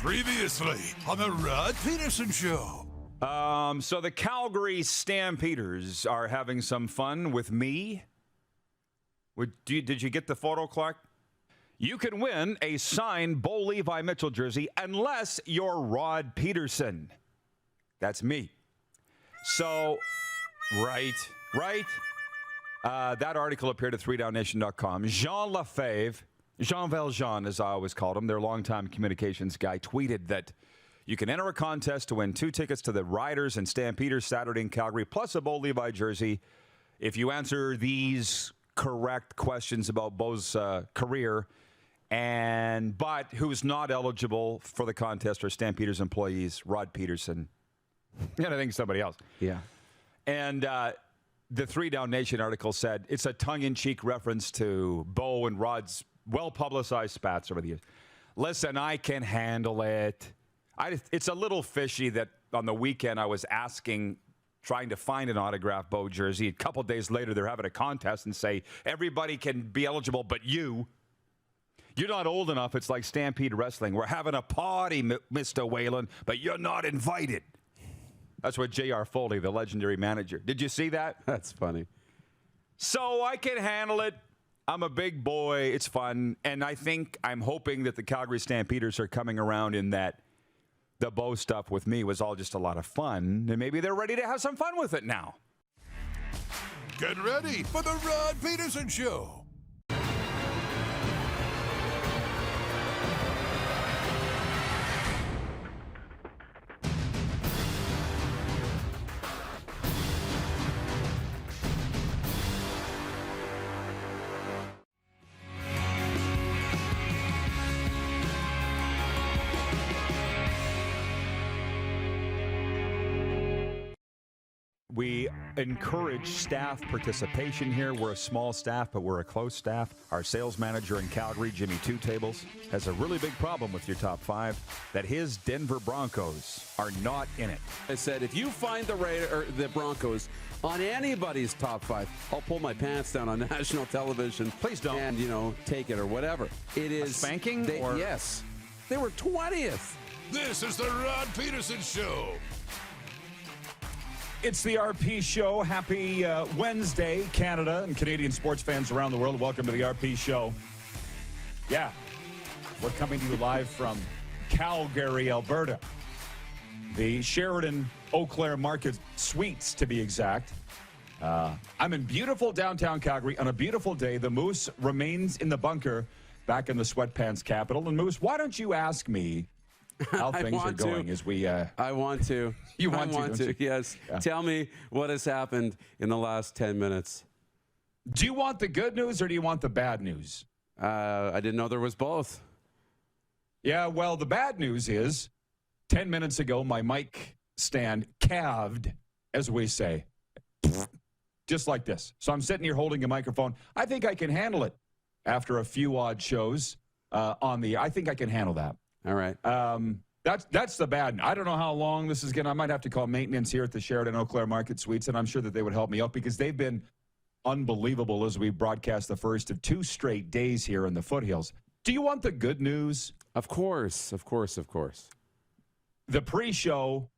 Previously on the Rod Pedersen Show. So the Calgary Stampeders are having some fun with me. Did you get the photo, Clark? You can win a signed Bo-Levi Mitchell jersey unless you're Rod Pedersen. That's me. So, right. That article appeared at 3downnation.com. Jean Valjean, as I always called him, their longtime communications guy, tweeted that you can enter a contest to win 2 tickets to the Riders and Stampeders Saturday in Calgary, plus a Bo-Levi jersey if you answer these correct questions about Bo's career. But who's not eligible for the contest are Stampeders employees, Rod Pedersen, and I think somebody else. Yeah. And the 3 Down Nation article said it's a tongue-in-cheek reference to Bo and Rod's well-publicized spats over the years. Listen, I can handle it. It's a little fishy that on the weekend I was trying to find an autographed Bo jersey. A couple days later, they're having a contest and say, everybody can be eligible but you. You're not old enough. It's like Stampede Wrestling. We're having a party, Mr. Whalen, but you're not invited. That's what J.R. Foley, the legendary manager. Did you see that? That's funny. So I can handle it. I'm a big boy. It's fun. And I'm hoping that the Calgary Stampeders are coming around in that the Bo stuff with me was all just a lot of fun. And maybe they're ready to have some fun with it now. Get ready for the Rod Pedersen Show. We encourage staff participation here. We're a small staff, but we're a close staff. Our sales manager in Calgary, Jimmy Two Tables, has a really big problem with your top 5, that his Denver Broncos are not in it. I said, if you find the Broncos on anybody's top 5, I'll pull my pants down on national television. Please don't. And, take it or whatever. It is. A spanking? Yes. They were 20th. This is the Rod Pedersen Show. It's the RP Show. Happy Wednesday, Canada and Canadian sports fans around the world. Welcome to the RP Show. Yeah, we're coming to you live from Calgary, Alberta. The Sheridan Eau Claire Market Suites, to be exact. I'm in beautiful downtown Calgary on a beautiful day. The Moose remains in the bunker back in the sweatpants capital. And Moose, why don't you ask me how things are going as we... I want to. You want to, yes. Yeah. Tell me what has happened in the last 10 minutes. Do you want the good news or do you want the bad news? I didn't know there was both. Yeah, well, the bad news is 10 minutes ago, my mic stand calved, as we say. Just like this. So I'm sitting here holding a microphone. I think I can handle it after a few odd shows I think I can handle that. All right. That's the bad. I don't know how long this is going to. I might have to call maintenance here at the Sheridan Eau Claire Market Suites, and I'm sure that they would help me out because they've been unbelievable as we broadcast the first of 2 straight days here in the foothills. Do you want the good news? Of course. The pre-show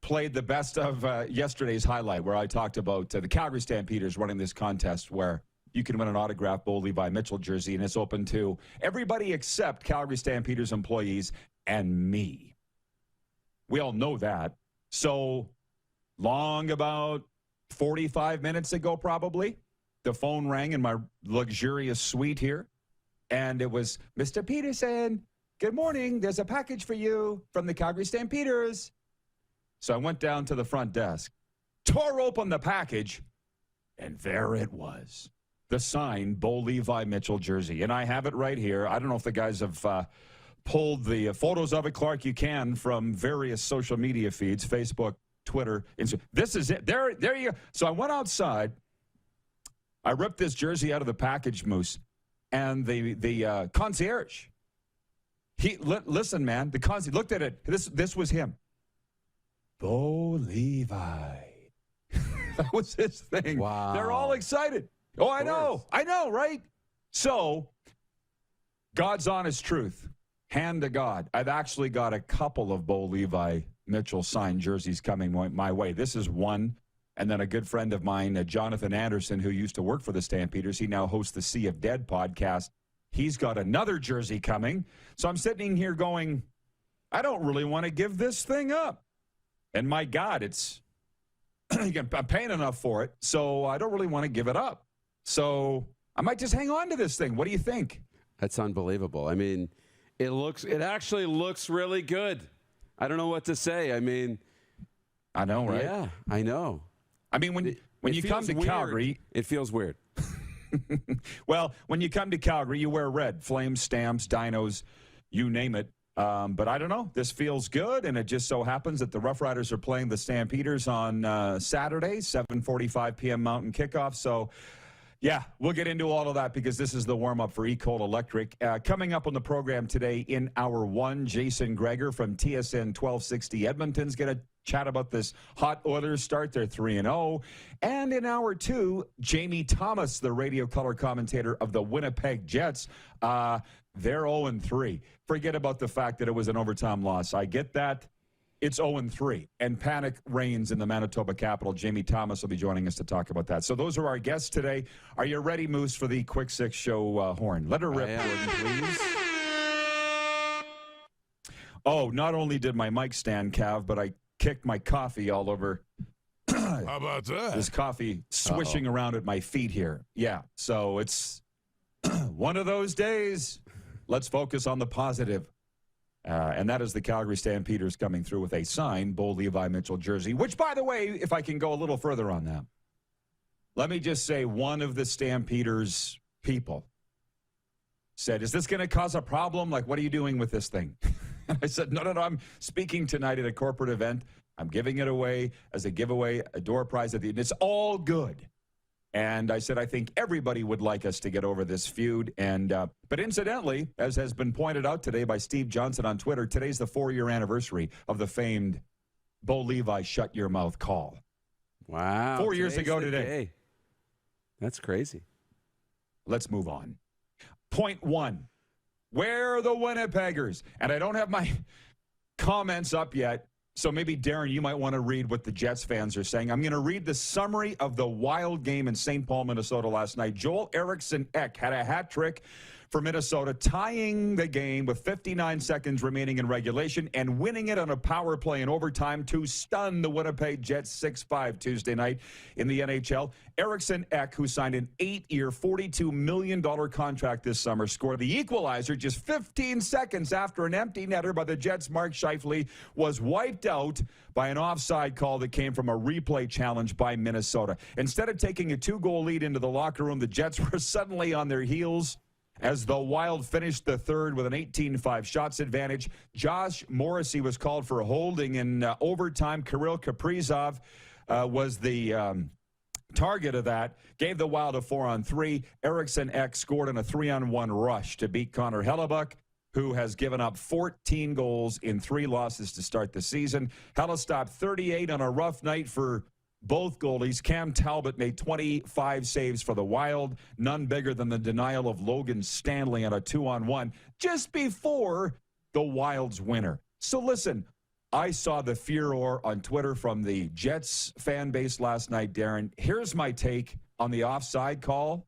played the best of yesterday's highlight where I talked about the Calgary Stampeders running this contest where you can win an autographed Bo-Levi Mitchell jersey, and it's open to everybody except Calgary Stampeders employees and me. We all know that. So long about 45 minutes ago, probably, the phone rang in my luxurious suite here, and it was, Mr. Pedersen, good morning. There's a package for you from the Calgary Stampeders. So I went down to the front desk, tore open the package, and there it was. The signed Bo-Levi Mitchell jersey. And I have it right here. I don't know if the guys have pulled the photos of it, Clark. You can from various social media feeds, Facebook, Twitter, Instagram. This is it. There you go. So I went outside. I ripped this jersey out of the package, Moose. And the concierge, listen, man, the concierge looked at it. This was him. Bo-Levi. That was his thing. Wow. They're all excited. Oh, I know, right? So, God's honest truth. hand to God, I've actually got a couple of Bo-Levi Mitchell signed jerseys coming my way. This is one. And then a good friend of mine, Jonathan Anderson, who used to work for the Stampeders, he now hosts the Sea of Dead podcast. He's got another jersey coming. So I'm sitting here going, I don't really want to give this thing up. And my God, I'm paying enough for it, so I don't really want to give it up. So I might just hang on to this thing. What do you think? That's unbelievable. I mean, it actually looks really good. I don't know what to say. I mean, I know, right? Yeah, I know. I mean, when you come to Calgary, it feels weird. Well, when you come to Calgary, you wear red, Flames, Stamps, Dinos, you name it. But I don't know. This feels good, and it just so happens that the Rough Riders are playing the Stampeders on Saturday, 7:45 p.m. Mountain kickoff. So, yeah, we'll get into all of that because this is the warm-up for Ecole Electric. Coming up on the program today in Hour 1, Jason Gregor from TSN 1260 Edmonton's going to chat about this hot Oilers start. They're 3-0. And in Hour 2, Jamie Thomas, the radio color commentator of the Winnipeg Jets, they're 0-3. Forget about the fact that it was an overtime loss. I get that. It's 0-3, and panic reigns in the Manitoba capital. Jamie Thomas will be joining us to talk about that. So those are our guests today. Are you ready, Moose, for the Quick Six show horn? Let her rip, Gordon, please. Oh, not only did my mic stand, Cav, but I kicked my coffee all over. How about that? This coffee swishing around at my feet here. Yeah, so it's one of those days. Let's focus on the positive. And that is the Calgary Stampeders coming through with a signed Bo-Levi Mitchell jersey, which, by the way, if I can go a little further on that, let me just say one of the Stampeders people said, is this going to cause a problem? Like, what are you doing with this thing? And I said, no, I'm speaking tonight at a corporate event. I'm giving it away as a giveaway, a door prize at the end. It's all good. And I said, I think everybody would like us to get over this feud. And but incidentally, as has been pointed out today by Steve Johnson on Twitter, today's the 4-year anniversary of the famed Bo-Levi shut your mouth call. Wow. 4 years ago today. That's crazy. Let's move on. Point 1. Where are the Winnipeggers? And I don't have my comments up yet. So maybe, Darren, you might want to read what the Jets fans are saying. I'm going to read the summary of the Wild game in St. Paul, Minnesota last night. Joel Eriksson-Ek had a hat trick for Minnesota, tying the game with 59 seconds remaining in regulation and winning it on a power play in overtime to stun the Winnipeg Jets 6-5 Tuesday night in the NHL. Eriksson-Ek, who signed an 8-year, $42 million contract this summer, scored the equalizer just 15 seconds after an empty netter by the Jets' Mark Scheifele was wiped out by an offside call that came from a replay challenge by Minnesota. Instead of taking a 2-goal lead into the locker room, the Jets were suddenly on their heels as the Wild finished the third with an 18-5 shots advantage. Josh Morrissey was called for holding in overtime. Kirill Kaprizov was the target of that. Gave the Wild a 4-on-3. Eriksson-Ek scored on a 3-on-1 rush to beat Connor Hellebuck, who has given up 14 goals in 3 losses to start the season. Hella stopped 38 on a rough night for both goalies. Cam Talbot made 25 saves for the Wild, none bigger than the denial of Logan Stanley on a 2-on-1 just before the Wild's winner. So listen, I saw the furor on Twitter from the Jets fan base last night, Darren. Here's my take on the offside call.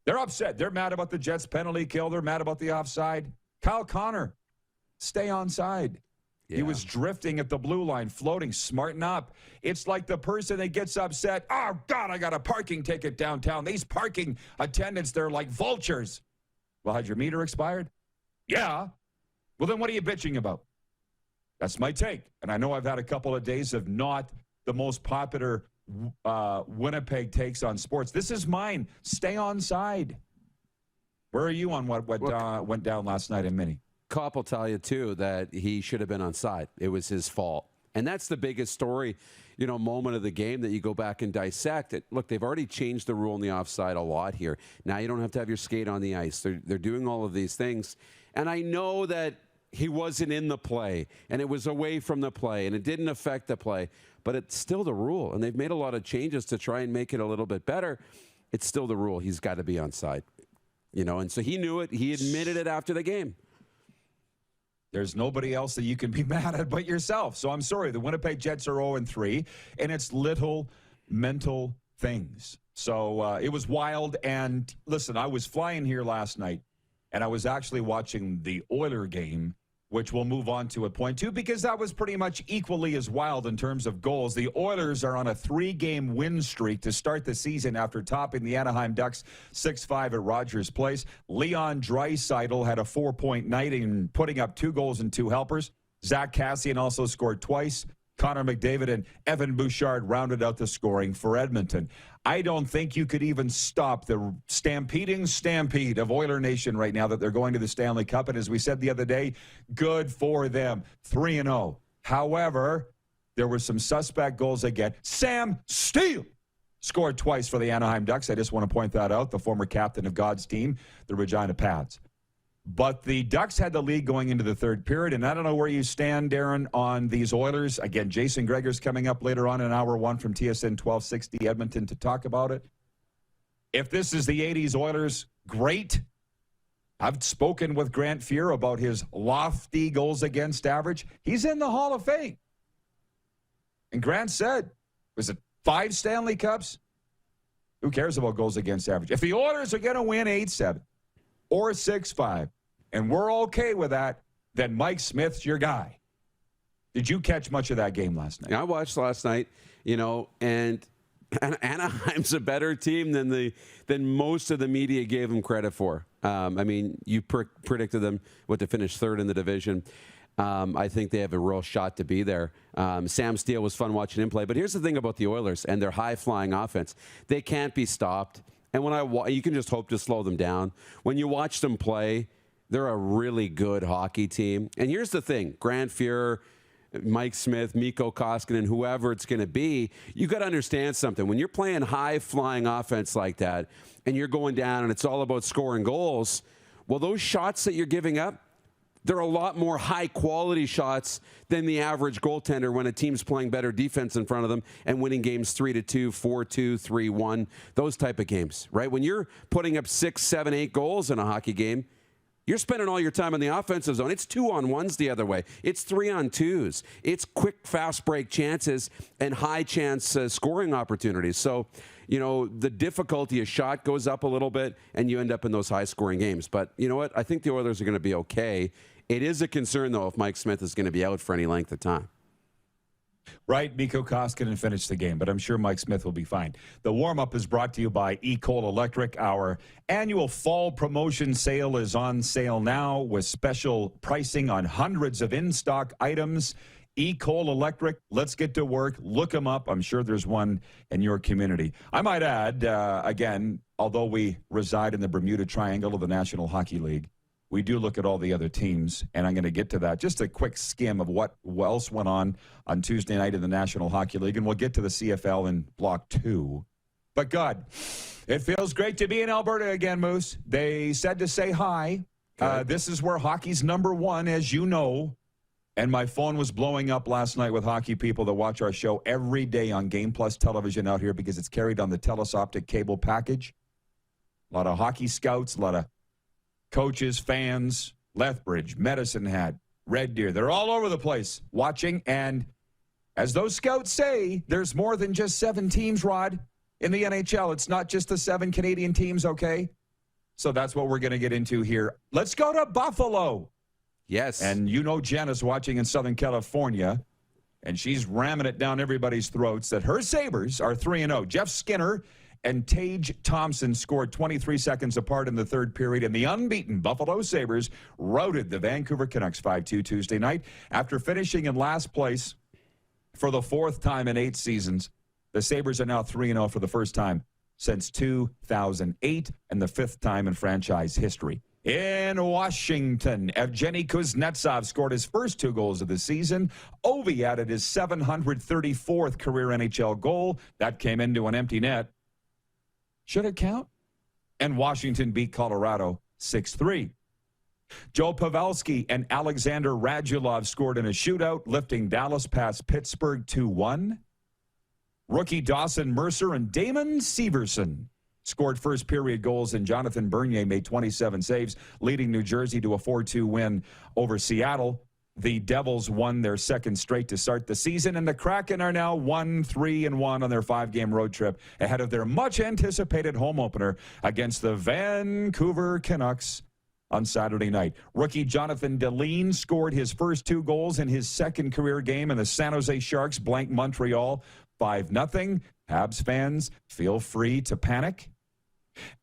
They're upset. They're mad about the Jets penalty kill. They're mad about the offside. Kyle Connor, stay onside. Yeah. He was drifting at the blue line, floating, smarten up. It's like the person that gets upset, oh, God, I got a parking ticket downtown. These parking attendants, they're like vultures. Well, had your meter expired? Yeah. Well, then what are you bitching about? That's my take. And I know I've had a couple of days of not the most popular Winnipeg takes on sports. This is mine. Stay onside. Where are you on what went down last night in Mini? Kopp will tell you, too, that he should have been on side. It was his fault. And that's the biggest story, moment of the game that you go back and dissect it. Look, they've already changed the rule in the offside a lot here. Now you don't have to have your skate on the ice. They're doing all of these things. And I know that he wasn't in the play, and it was away from the play, and it didn't affect the play. But it's still the rule, and they've made a lot of changes to try and make it a little bit better. It's still the rule. He's got to be on side. And so he knew it. He admitted it after the game. There's nobody else that you can be mad at but yourself. So I'm sorry. The Winnipeg Jets are 0-3, and it's little mental things. So it was wild. And listen, I was flying here last night, and I was actually watching the Oiler game, which we'll move on to at point two, because that was pretty much equally as wild in terms of goals. The Oilers are on a 3-game win streak to start the season after topping the Anaheim Ducks 6-5 at Rogers Place. Leon Draisaitl had a 4-point night in putting up 2 goals and 2 helpers. Zach Kassian also scored twice. Connor McDavid and Evan Bouchard rounded out the scoring for Edmonton. I don't think you could even stop the stampede of Oiler Nation right now that they're going to the Stanley Cup. And as we said the other day, good for them, 3-0. However, there were some suspect goals again. Sam Steele scored twice for the Anaheim Ducks. I just want to point that out, the former captain of God's team, the Regina Pats. But the Ducks had the lead going into the third period, and I don't know where you stand, Darren, on these Oilers. Again, Jason Gregor's coming up later on in hour 1 from TSN 1260 Edmonton to talk about it. If this is the 80s Oilers, great. I've spoken with Grant Fuhr about his lofty goals against average. He's in the Hall of Fame. And Grant said, was it 5 Stanley Cups? Who cares about goals against average? If the Oilers are going to win 8-7, or 6-5, and we're okay with that, then Mike Smith's your guy. Did you catch much of that game last night? Yeah, I watched last night, and Anaheim's a better team than most of the media gave them credit for. You predicted them to finish 3rd in the division. I think they have a real shot to be there. Sam Steele was fun watching him play. But here's the thing about the Oilers and their high-flying offense. They can't be stopped. And you can just hope to slow them down. When you watch them play, they're a really good hockey team. And here's the thing, Grant Fuhr, Mike Smith, Mikko Koskinen, whoever it's going to be, you got to understand something. When you're playing high-flying offense like that, and you're going down and it's all about scoring goals, well, those shots that you're giving up, they're a lot more high-quality shots than the average goaltender when a team's playing better defense in front of them and winning games 3-2, 4-2, 3-1, those type of games, right? When you're putting up 6, 7, 8 goals in a hockey game, you're spending all your time in the offensive zone. It's 2-on-1s the other way. It's 3-on-2s. It's quick, fast break chances and high-chance scoring opportunities. So, the difficulty of shot goes up a little bit, and you end up in those high-scoring games. But you know what? I think the Oilers are going to be okay. It is a concern, though, if Mike Smith is going to be out for any length of time. Right, Mikko Koskinen finished the game, but I'm sure Mike Smith will be fine. The warm-up is brought to you by Ecol Electric. Our annual fall promotion sale is on sale now with special pricing on hundreds of in-stock items. Ecol Electric, let's get to work. Look them up. I'm sure there's one in your community. I might add, again, although we reside in the Bermuda Triangle of the National Hockey League, we do look at all the other teams, and I'm going to get to that. Just a quick skim of what else went on Tuesday night in the National Hockey League, and we'll get to the CFL in Block 2. But, God, it feels great to be in Alberta again, Moose. They said to say hi. This is where hockey's number one, as you know. And my phone was blowing up last night with hockey people that watch our show every day on Game Plus television out here because it's carried on the TELUS Optic cable package. A lot of hockey scouts, a lot of coaches, fans, Lethbridge, Medicine Hat, Red Deer. They're all over the place watching. And as those scouts say, there's more than just 7 teams, Rod, in the NHL. It's not just the 7 Canadian teams, okay? So that's what we're going to get into here. Let's go to Buffalo. Yes. And Jen is watching in Southern California, and she's ramming it down everybody's throats that her Sabres are 3-0. Jeff Skinner and Tage Thompson scored 23 seconds apart in the third period, and the unbeaten Buffalo Sabres routed the Vancouver Canucks 5-2 Tuesday night. After finishing in last place for the 4th time in 8 seasons, the Sabres are now 3-0 for the first time since 2008 and the 5th time in franchise history. In Washington, Evgeny Kuznetsov scored his first 2 goals of the season. Ovi added his 734th career NHL goal. That came into an empty net. Should it count? And Washington beat Colorado 6-3. Joe Pavelski and Alexander Radulov scored in a shootout, lifting Dallas past Pittsburgh 2-1. Rookie Dawson Mercer and Damon Severson scored first period goals, and Jonathan Bernier made 27 saves, leading New Jersey to a 4-2 win over Seattle. The Devils won their second straight to start the season, and the Kraken are now 1-3-1 on their 5-game road trip ahead of their much-anticipated home opener against the Vancouver Canucks on Saturday night. Rookie Jonathan Deline scored his first 2 goals in his second career game, and the San Jose Sharks blanked Montreal 5-0. Habs fans, feel free to panic.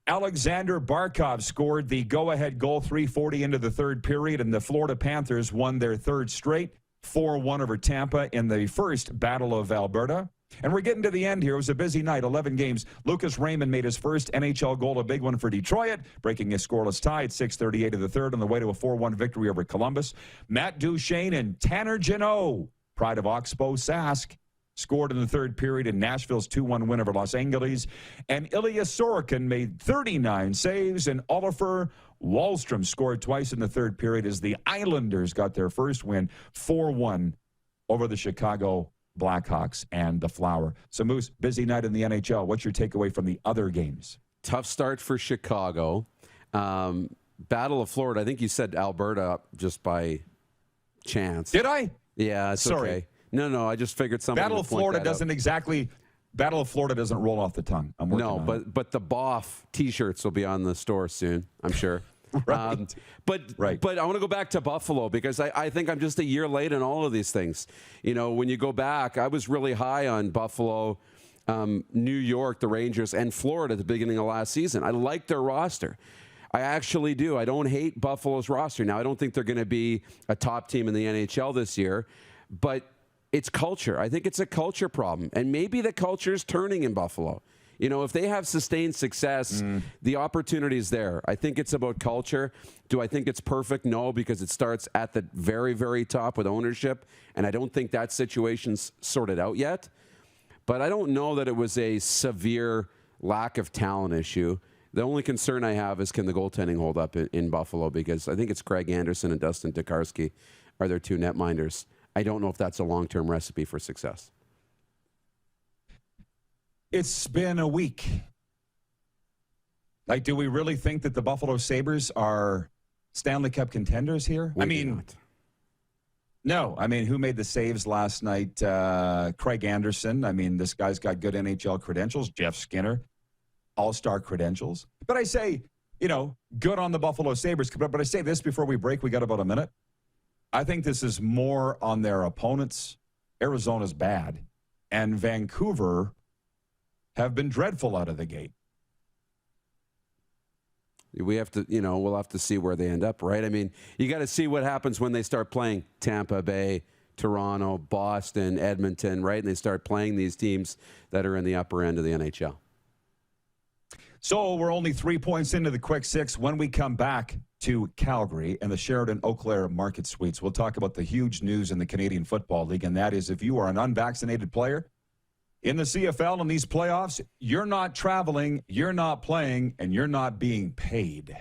Alexander Barkov scored the go-ahead goal 3:40 into the third period, and the Florida Panthers won their third straight, 4-1 over Tampa in the first Battle of Alberta. And we're getting to the end here. It was a busy night, 11 games. Lucas Raymond made his first NHL goal, a big one for Detroit, breaking a scoreless tie at 6:38 of the third on the way to a 4-1 victory over Columbus. Matt Duchene and Tanner Jeannot, pride of Oxbow Sask, scored in the third period in Nashville's 2-1 win over Los Angeles. And Ilya Sorokin made 39 saves, and Oliver Wahlstrom scored twice in the third period as the Islanders got their first win, 4-1 over the Chicago Blackhawks and the Flower. So, Moose, busy night in the NHL. What's your takeaway from the other games? Tough start for Chicago. Battle of Florida. I think you said Alberta just by chance. Did I? Yeah, it's Sorry. okay. No, I just figured somebody Battle would of point Florida that doesn't out. exactly. Battle of Florida doesn't roll off the tongue. I'm working on it. but the Boff T-shirts will be on the store soon, I'm sure. Right. But I want to go back to Buffalo because I think I'm just a year late in all of these things. You know, when you go back, I was really high on Buffalo, New York, the Rangers, and Florida at the beginning of last season. I like their roster. I actually do. I don't hate Buffalo's roster. Now, I don't think they're going to be a top team in the NHL this year, but it's culture. I think it's a culture problem. And maybe the culture is turning in Buffalo. You know, if they have sustained success, the opportunity is there. I think it's about culture. Do I think it's perfect? No, because it starts at the very, very top with ownership. And I don't think that situation's sorted out yet. But I don't know that it was a severe lack of talent issue. The only concern I have is can the goaltending hold up in Buffalo, because I think it's Craig Anderson and Dustin Tokarski are their 2 netminders. I don't know if that's a long-term recipe for success. It's been a week. Like, do we really think that the Buffalo Sabres are Stanley Cup contenders here? No. I mean, who made the saves last night? Craig Anderson. I mean, this guy's got good NHL credentials. Jeff Skinner, all-star credentials. But I say, you know, good on the Buffalo Sabres. But I say this before we break. We got about a minute. I think this is more on their opponents. Arizona's bad. And Vancouver have been dreadful out of the gate. We have to, you know, we'll have to see where they end up, right? I mean, you got to see what happens when they start playing Tampa Bay, Toronto, Boston, Edmonton, right? And they start playing these teams that are in the upper end of the NHL. So we're only 3 points into the quick six. When we come back to Calgary and the Sheraton Eau Claire Market Suites, we'll talk about the huge news in the Canadian Football League, and that is if you are an unvaccinated player in the CFL in these playoffs, you're not traveling, you're not playing, and you're not being paid.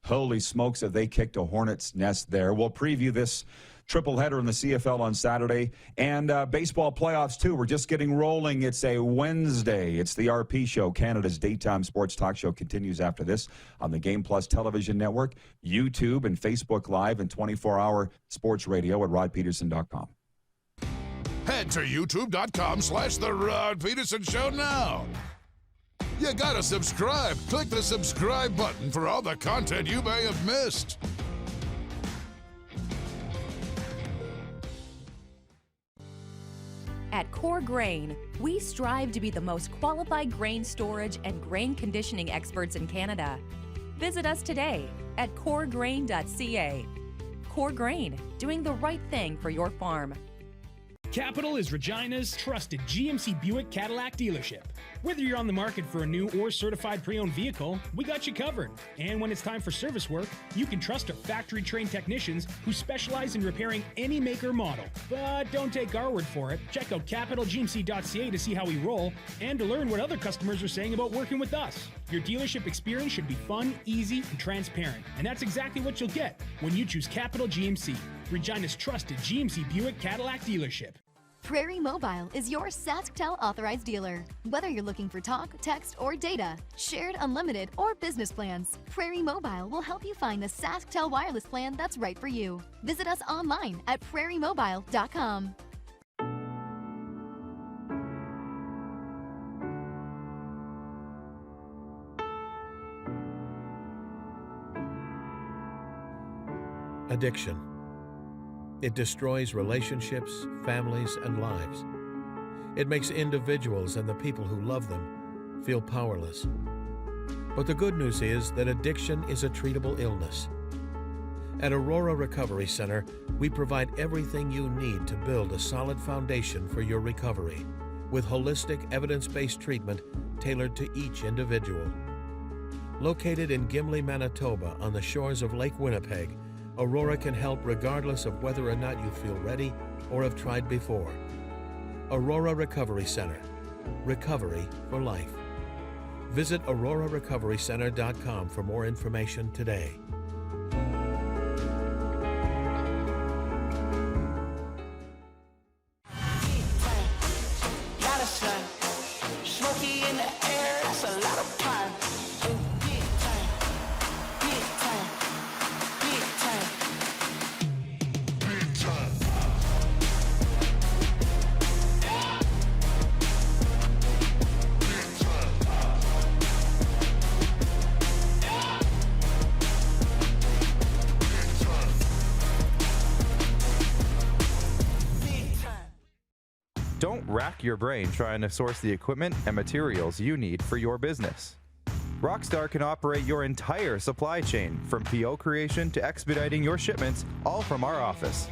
Holy smokes, have they kicked a hornet's nest there. We'll preview this triple header in the CFL on Saturday, and baseball playoffs too. We're just getting rolling. It's a Wednesday. It's the RP Show. Canada's daytime sports talk show continues after this on the Game Plus television network, YouTube and Facebook Live, and 24-hour sports radio at rodpedersen.com. Head to youtube.com/The Rod Pedersen Show now. You gotta subscribe. Click the subscribe button for all the content you may have missed. At Core Grain, we strive to be the most qualified grain storage and grain conditioning experts in Canada. Visit us today at coregrain.ca. Core Grain, doing the right thing for your farm. Capital is Regina's trusted GMC Buick Cadillac dealership. Whether you're on the market for a new or certified pre-owned vehicle, we got you covered. And when it's time for service work, you can trust our factory-trained technicians who specialize in repairing any make or model. But don't take our word for it. Check out capitalgmc.ca to see how we roll and to learn what other customers are saying about working with us. Your dealership experience should be fun, easy, and transparent. And that's exactly what you'll get when you choose Capital GMC, Regina's trusted GMC Buick Cadillac dealership. Prairie Mobile is your SaskTel authorized dealer. Whether you're looking for talk, text, or data, shared, unlimited, or business plans, Prairie Mobile will help you find the SaskTel wireless plan that's right for you. Visit us online at prairiemobile.com. Addiction. It destroys relationships, families, and lives. It makes individuals and the people who love them feel powerless. But the good news is that addiction is a treatable illness. At Aurora Recovery Center, we provide everything you need to build a solid foundation for your recovery, with holistic, evidence-based treatment tailored to each individual. Located in Gimli, Manitoba, on the shores of Lake Winnipeg, Aurora can help regardless of whether or not you feel ready or have tried before. Aurora Recovery Center. Recovery for life. Visit aurorarecoverycenter.com for more information today. Don't rack your brain trying to source the equipment and materials you need for your business. Rockstar can operate your entire supply chain, from PO creation to expediting your shipments, all from our office.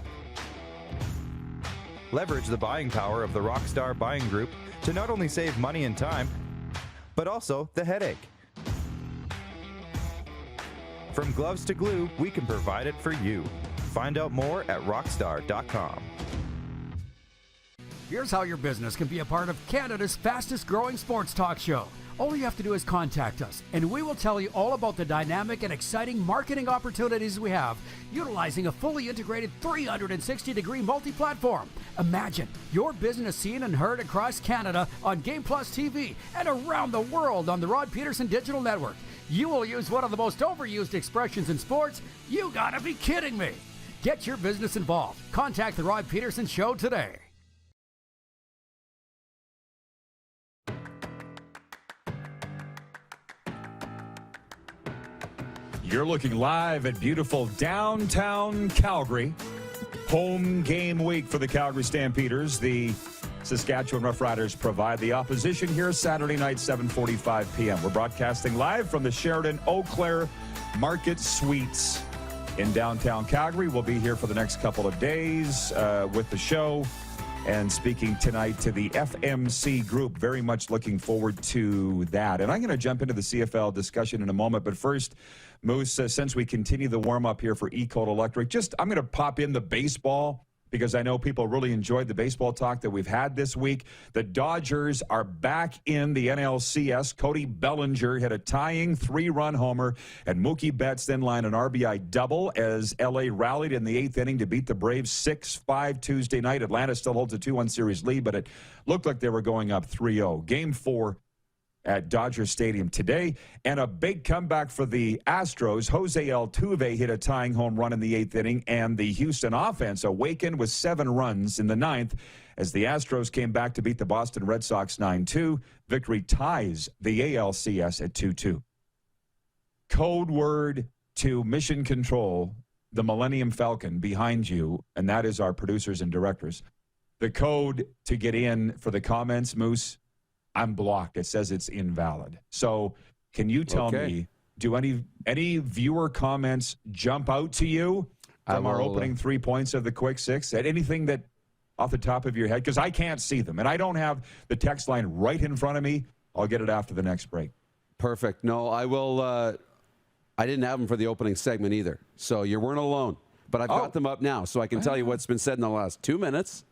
Leverage the buying power of the Rockstar buying group to not only save money and time, but also the headache. From gloves to glue, we can provide it for you. Find out more at rockstar.com. Here's how your business can be a part of Canada's fastest growing sports talk show. All you have to do is contact us, and we will tell you all about the dynamic and exciting marketing opportunities we have, utilizing a fully integrated 360-degree multi-platform. Imagine your business seen and heard across Canada on Game Plus TV and around the world on the Rod Pedersen Digital Network. You will use one of the most overused expressions in sports. You gotta be kidding me. Get your business involved. Contact the Rod Pedersen Show today. You're looking live at beautiful downtown Calgary. Home game week for the Calgary Stampeders. The Saskatchewan Roughriders provide the opposition here Saturday night, 7:45 p.m. We're broadcasting live from the Sheraton Eau Claire Market Suites in downtown Calgary. We'll be here for the next couple of days with the show and speaking tonight to the FMC group. Very much looking forward to that. And I'm going to jump into the CFL discussion in a moment. But first, Moose, since we continue the warm-up here for E-Code Electric, I'm going to pop in the baseball because I know people really enjoyed the baseball talk that we've had this week. The Dodgers are back in the NLCS. Cody Bellinger hit a tying 3-run homer, and Mookie Betts then lined an RBI double as L.A. rallied in the 8th inning to beat the Braves 6-5 Tuesday night. Atlanta still holds a 2-1 series lead, but it looked like they were going up 3-0. Game 4 at Dodger Stadium today, and a big comeback for the Astros. Jose Altuve hit a tying home run in the 8th inning, and the Houston offense awakened with 7 runs in the 9th as the Astros came back to beat the Boston Red Sox 9-2. Victory ties the ALCS at 2-2. Code word to Mission Control, the Millennium Falcon behind you, and that is our producers and directors. The code to get in for the comments, Moose, I'm blocked. It says it's invalid. So can you tell me, do any viewer comments jump out to you from our opening 3 points of the Quick Six? At anything that off the top of your head? Because I can't see them, and I don't have the text line right in front of me. I'll get it after the next break. Perfect. No, I will. I didn't have them for the opening segment either. So you weren't alone. But I've got them up now, so I can tell you what's been said in the last 2 minutes.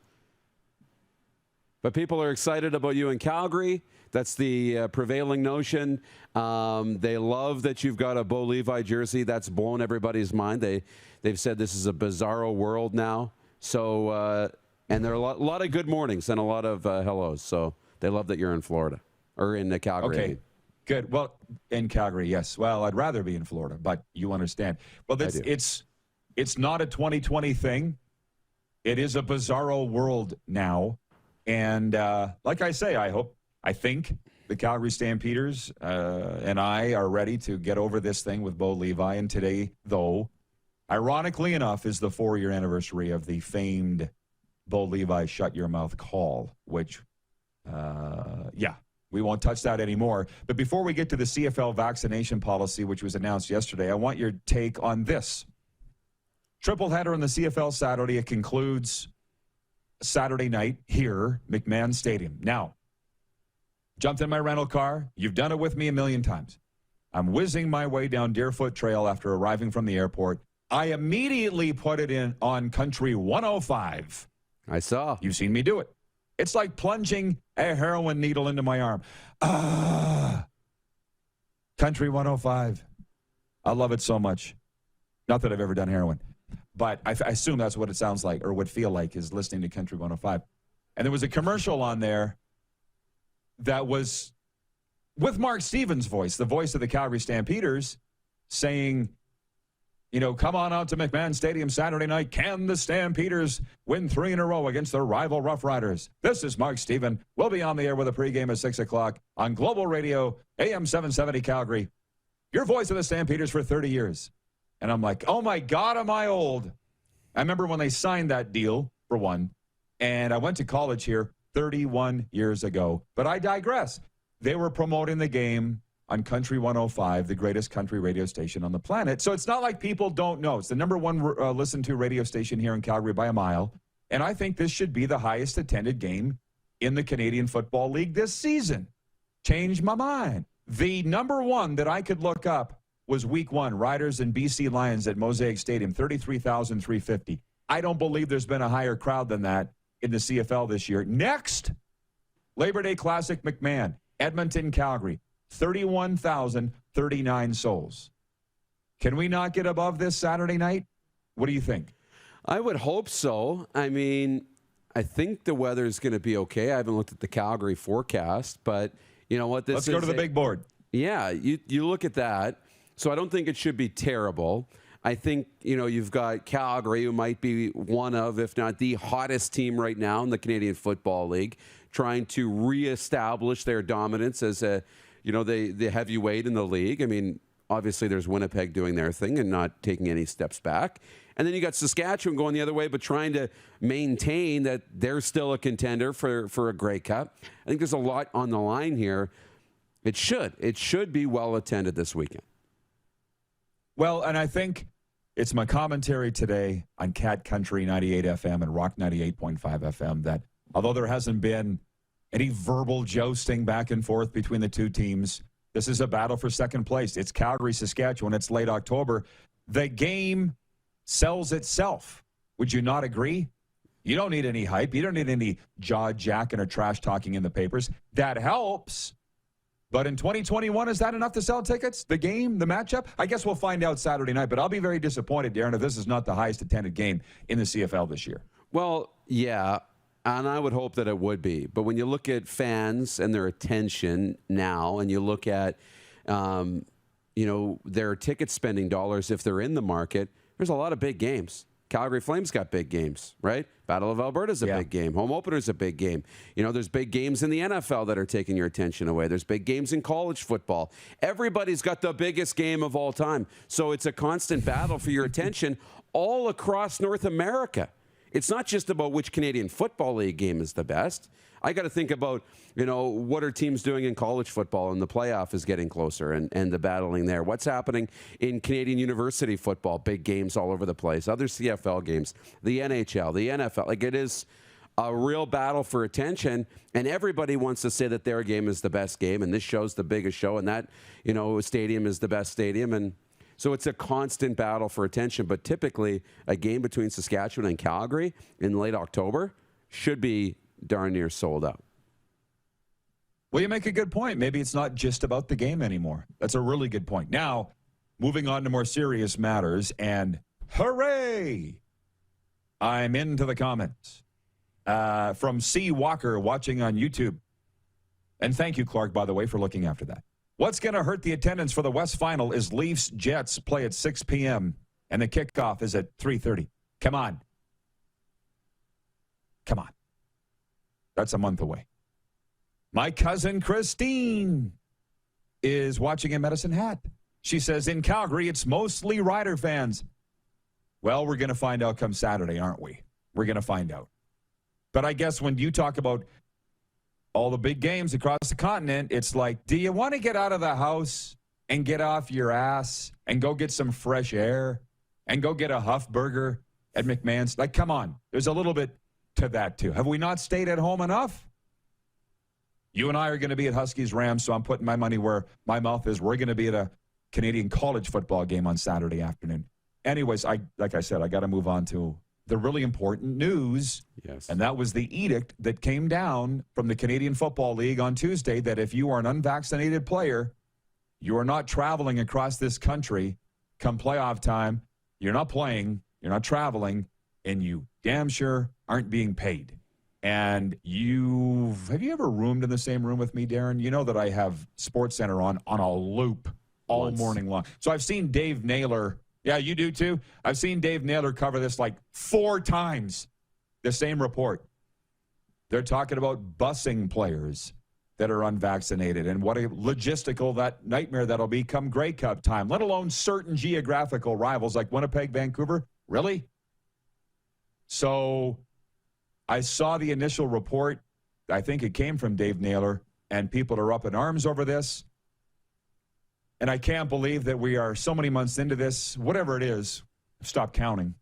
But people are excited about you in Calgary. That's the prevailing notion. They love that you've got a Bo-Levi jersey. That's blown everybody's mind. They've said this is a bizarro world now. So And there are a lot of good mornings and a lot of hellos. So they love that you're in Florida or in Calgary. Okay, good. Well, in Calgary, yes. Well, I'd rather be in Florida, but you understand. Well, it's not a 2020 thing. It is a bizarro world now. And like I say, I think the Calgary Stampeders and I are ready to get over this thing with Bo-Levi. And today, though, ironically enough, is the 4-year anniversary of the famed Bo-Levi shut your mouth call, which, we won't touch that anymore. But before we get to the CFL vaccination policy, which was announced yesterday, I want your take on this. Tripleheader in the CFL Saturday. It concludes Saturday night here, McMahon Stadium. Now, jumped in my rental car. You've done it with me a million times. I'm whizzing my way down Deerfoot Trail after arriving from the airport. I immediately put it in on Country 105. I saw. You've seen me do it. It's like plunging a heroin needle into my arm. Country 105. I love it so much. Not that I've ever done heroin, but I assume that's what it sounds like or would feel like is listening to Country 105. And there was a commercial on there that was with Mark Stevens' voice, the voice of the Calgary Stampeders, saying, come on out to McMahon Stadium Saturday night. Can the Stampeders win 3 in a row against their rival Rough Riders? This is Mark Steven. We'll be on the air with a pregame at 6 o'clock on Global Radio, AM 770 Calgary. Your voice of the Stampeders for 30 years. And I'm like, oh, my God, am I old? I remember when they signed that deal, for one, and I went to college here 31 years ago. But I digress. They were promoting the game on Country 105, the greatest country radio station on the planet. So it's not like people don't know. It's the number one listened to radio station here in Calgary by a mile. And I think this should be the highest attended game in the Canadian Football League this season. Changed my mind. The number one that I could look up was week 1, Riders and BC Lions at Mosaic Stadium, 33,350. I don't believe there's been a higher crowd than that in the CFL this year. Next, Labor Day Classic McMahon, Edmonton, Calgary, 31,039 souls. Can we not get above this Saturday night? What do you think? I would hope so. I mean, I think the weather is going to be okay. I haven't looked at the Calgary forecast, but you know what? Let's go to the big board. Yeah, you look at that. So I don't think it should be terrible. I think, you've got Calgary, who might be one of, if not the hottest team right now in the Canadian Football League, trying to reestablish their dominance as the heavyweight in the league. I mean, obviously there's Winnipeg doing their thing and not taking any steps back. And then you got Saskatchewan going the other way, but trying to maintain that they're still a contender for a Grey Cup. I think there's a lot on the line here. It should be well attended this weekend. Well, and I think it's my commentary today on Cat Country 98 FM and Rock 98.5 FM that although there hasn't been any verbal jousting back and forth between the two teams, this is a battle for second place. It's Calgary, Saskatchewan. It's late October. The game sells itself. Would you not agree? You don't need any hype. You don't need any jaw-jacking or trash-talking in the papers. That helps. But in 2021, is that enough to sell tickets? The game, the matchup? I guess we'll find out Saturday night, but I'll be very disappointed, Darren, if this is not the highest attended game in the CFL this year. Well, yeah, and I would hope that it would be. But when you look at fans and their attention now, and you look at, their ticket spending dollars if they're in the market, there's a lot of big games. Calgary Flames got big games, right? Battle of Alberta's a big game. Home opener's a big game. There's big games in the NFL that are taking your attention away. There's big games in college football. Everybody's got the biggest game of all time. So it's a constant battle for your attention all across North America. It's not just about which Canadian Football League game is the best. I got to think about, what are teams doing in college football, and the playoff is getting closer and the battling there. What's happening in Canadian university football? Big games all over the place. Other CFL games, the NHL, the NFL. Like, it is a real battle for attention, and everybody wants to say that their game is the best game, and this show's the biggest show, and that, stadium is the best stadium. And so it's a constant battle for attention. But typically, a game between Saskatchewan and Calgary in late October should be darn near sold out. Well, you make a good point. Maybe it's not just about the game anymore. That's a really good point. Now, moving on to more serious matters, and hooray! I'm into the comments. from C. Walker watching on YouTube. And thank you, Clark, by the way, for looking after that. What's going to hurt the attendance for the West Final is Leafs Jets play at 6 p.m. and the kickoff is at 3:30. Come on. Come on. That's a month away. My cousin Christine is watching in Medicine Hat. She says, in Calgary, it's mostly Rider fans. Well, we're going to find out come Saturday, aren't we? We're going to find out. But I guess when you talk about all the big games across the continent, it's like, do you want to get out of the house and get off your ass and go get some fresh air and go get a Huff Burger at McMahon's? Like, come on. There's a little bit to that, too. Have we not stayed at home enough? You and I are going to be at Huskies-Rams, so I'm putting my money where my mouth is. We're going to be at a Canadian college football game on Saturday afternoon. Anyways, like I said, I got to move on to the really important news. Yes. And that was the edict that came down from the Canadian Football League on Tuesday that if you are an unvaccinated player, you are not traveling across this country come playoff time. You're not playing, you're not traveling, and you damn sure aren't being paid. And have you ever roomed in the same room with me, Darren? You know that I have SportsCenter on a loop all morning long. So I've seen Dave Naylor. Yeah, you do too? I've seen Dave Naylor cover this like 4 times, the same report. They're talking about busing players that are unvaccinated and what a logistical that nightmare that'll be come Grey Cup time, let alone certain geographical rivals like Winnipeg, Vancouver. Really? So I saw the initial report. I think it came from Dave Naylor, and people are up in arms over this. And I can't believe that we are so many months into this. Whatever it is, stop counting.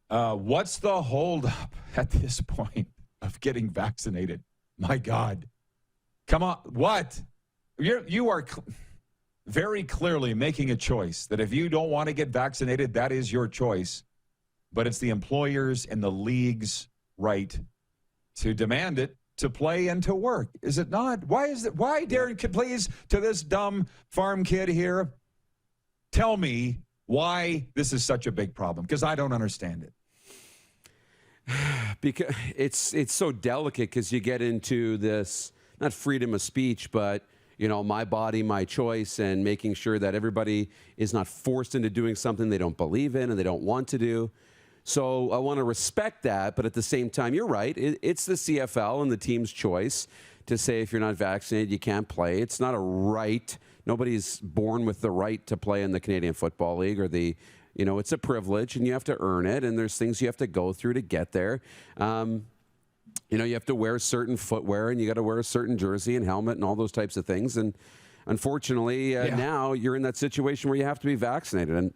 What's the holdup at this point of getting vaccinated? My God. Come on. What? You are very clearly making a choice that if you don't want to get vaccinated, that is your choice. But it's the employers and the league's right to demand it, to play and to work. Is it not? Why is it? Why, Darren, please, to this dumb farm kid here, tell me why this is such a big problem, because I don't understand it. Because it's so delicate, because you get into this, not freedom of speech, but, you know, my body, my choice, and making sure that everybody is not forced into doing something they don't believe in and they don't want to do. So I want to respect that, but at the same time, you're right. It's the CFL and the team's choice to say if you're not vaccinated, you can't play. It's not a right. Nobody's born with the right to play in the Canadian Football League or it's a privilege, and you have to earn it, and there's things you have to go through to get there. You have to wear certain footwear, and you got to wear a certain jersey and helmet and all those types of things. And unfortunately, now you're in that situation where you have to be vaccinated. And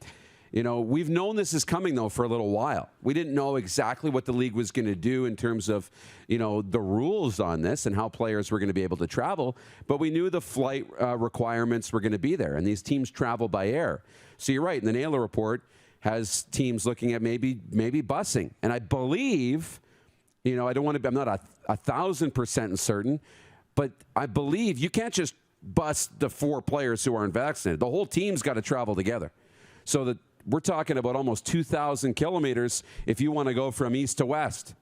we've known this is coming, though, for a little while. We didn't know exactly what the league was going to do in terms of, the rules on this and how players were going to be able to travel. But we knew the flight requirements were going to be there, and these teams travel by air. So you're right. And the Naylor report has teams looking at maybe busing. And I believe, I'm not 1,000% certain, but I believe you can't just bus the 4 players who aren't vaccinated. The whole team's got to travel together. So that we're talking about almost 2,000 kilometers if you want to go from east to west,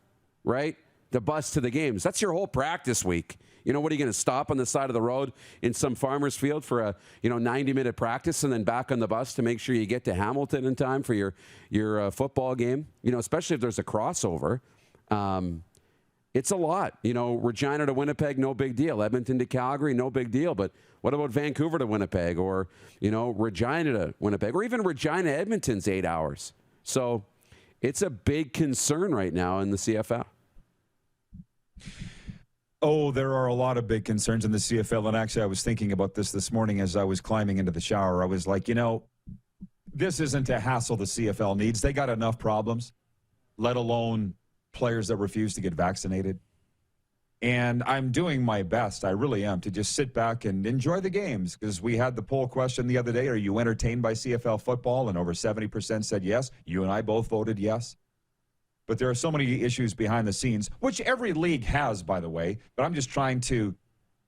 right? The bus to the games. That's your whole practice week. What are you going to stop on the side of the road in some farmer's field for a 90-minute practice and then back on the bus to make sure you get to Hamilton in time for your football game? Especially if there's a crossover. It's a lot. Regina to Winnipeg, no big deal. Edmonton to Calgary, no big deal. But what about Vancouver to Winnipeg, or, Regina to Winnipeg, or even Regina to Edmonton's 8 hours? So it's a big concern right now in the CFL. Oh, there are a lot of big concerns in the CFL. And actually, I was thinking about this morning as I was climbing into the shower. I was like, this isn't a hassle the CFL needs. They got enough problems, let alone players that refuse to get vaccinated. And I'm doing my best, I really am, to just sit back and enjoy the games, because we had the poll question the other day, are you entertained by CFL football? And over 70% said yes. You and I both voted yes. But there are so many issues behind the scenes, which every league has, by the way, but I'm just trying to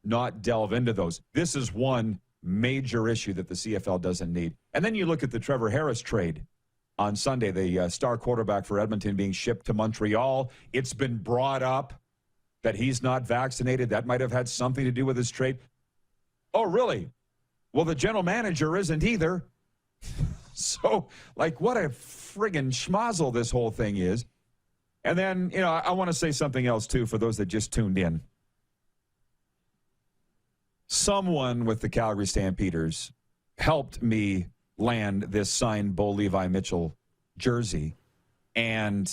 not delve into those. This is one major issue that the CFL doesn't need. And then you look at the Trevor Harris trade. on Sunday, the star quarterback for Edmonton being shipped to Montreal. It's been brought up that he's not vaccinated. That might have had something to do with his trade. Oh, really? Well, the general manager isn't either. So, like, what a friggin' schmozzle this whole thing is. And then, I want to say something else, too, for those that just tuned in. Someone with the Calgary Stampeders helped me land this signed Bo-Levi Mitchell jersey. And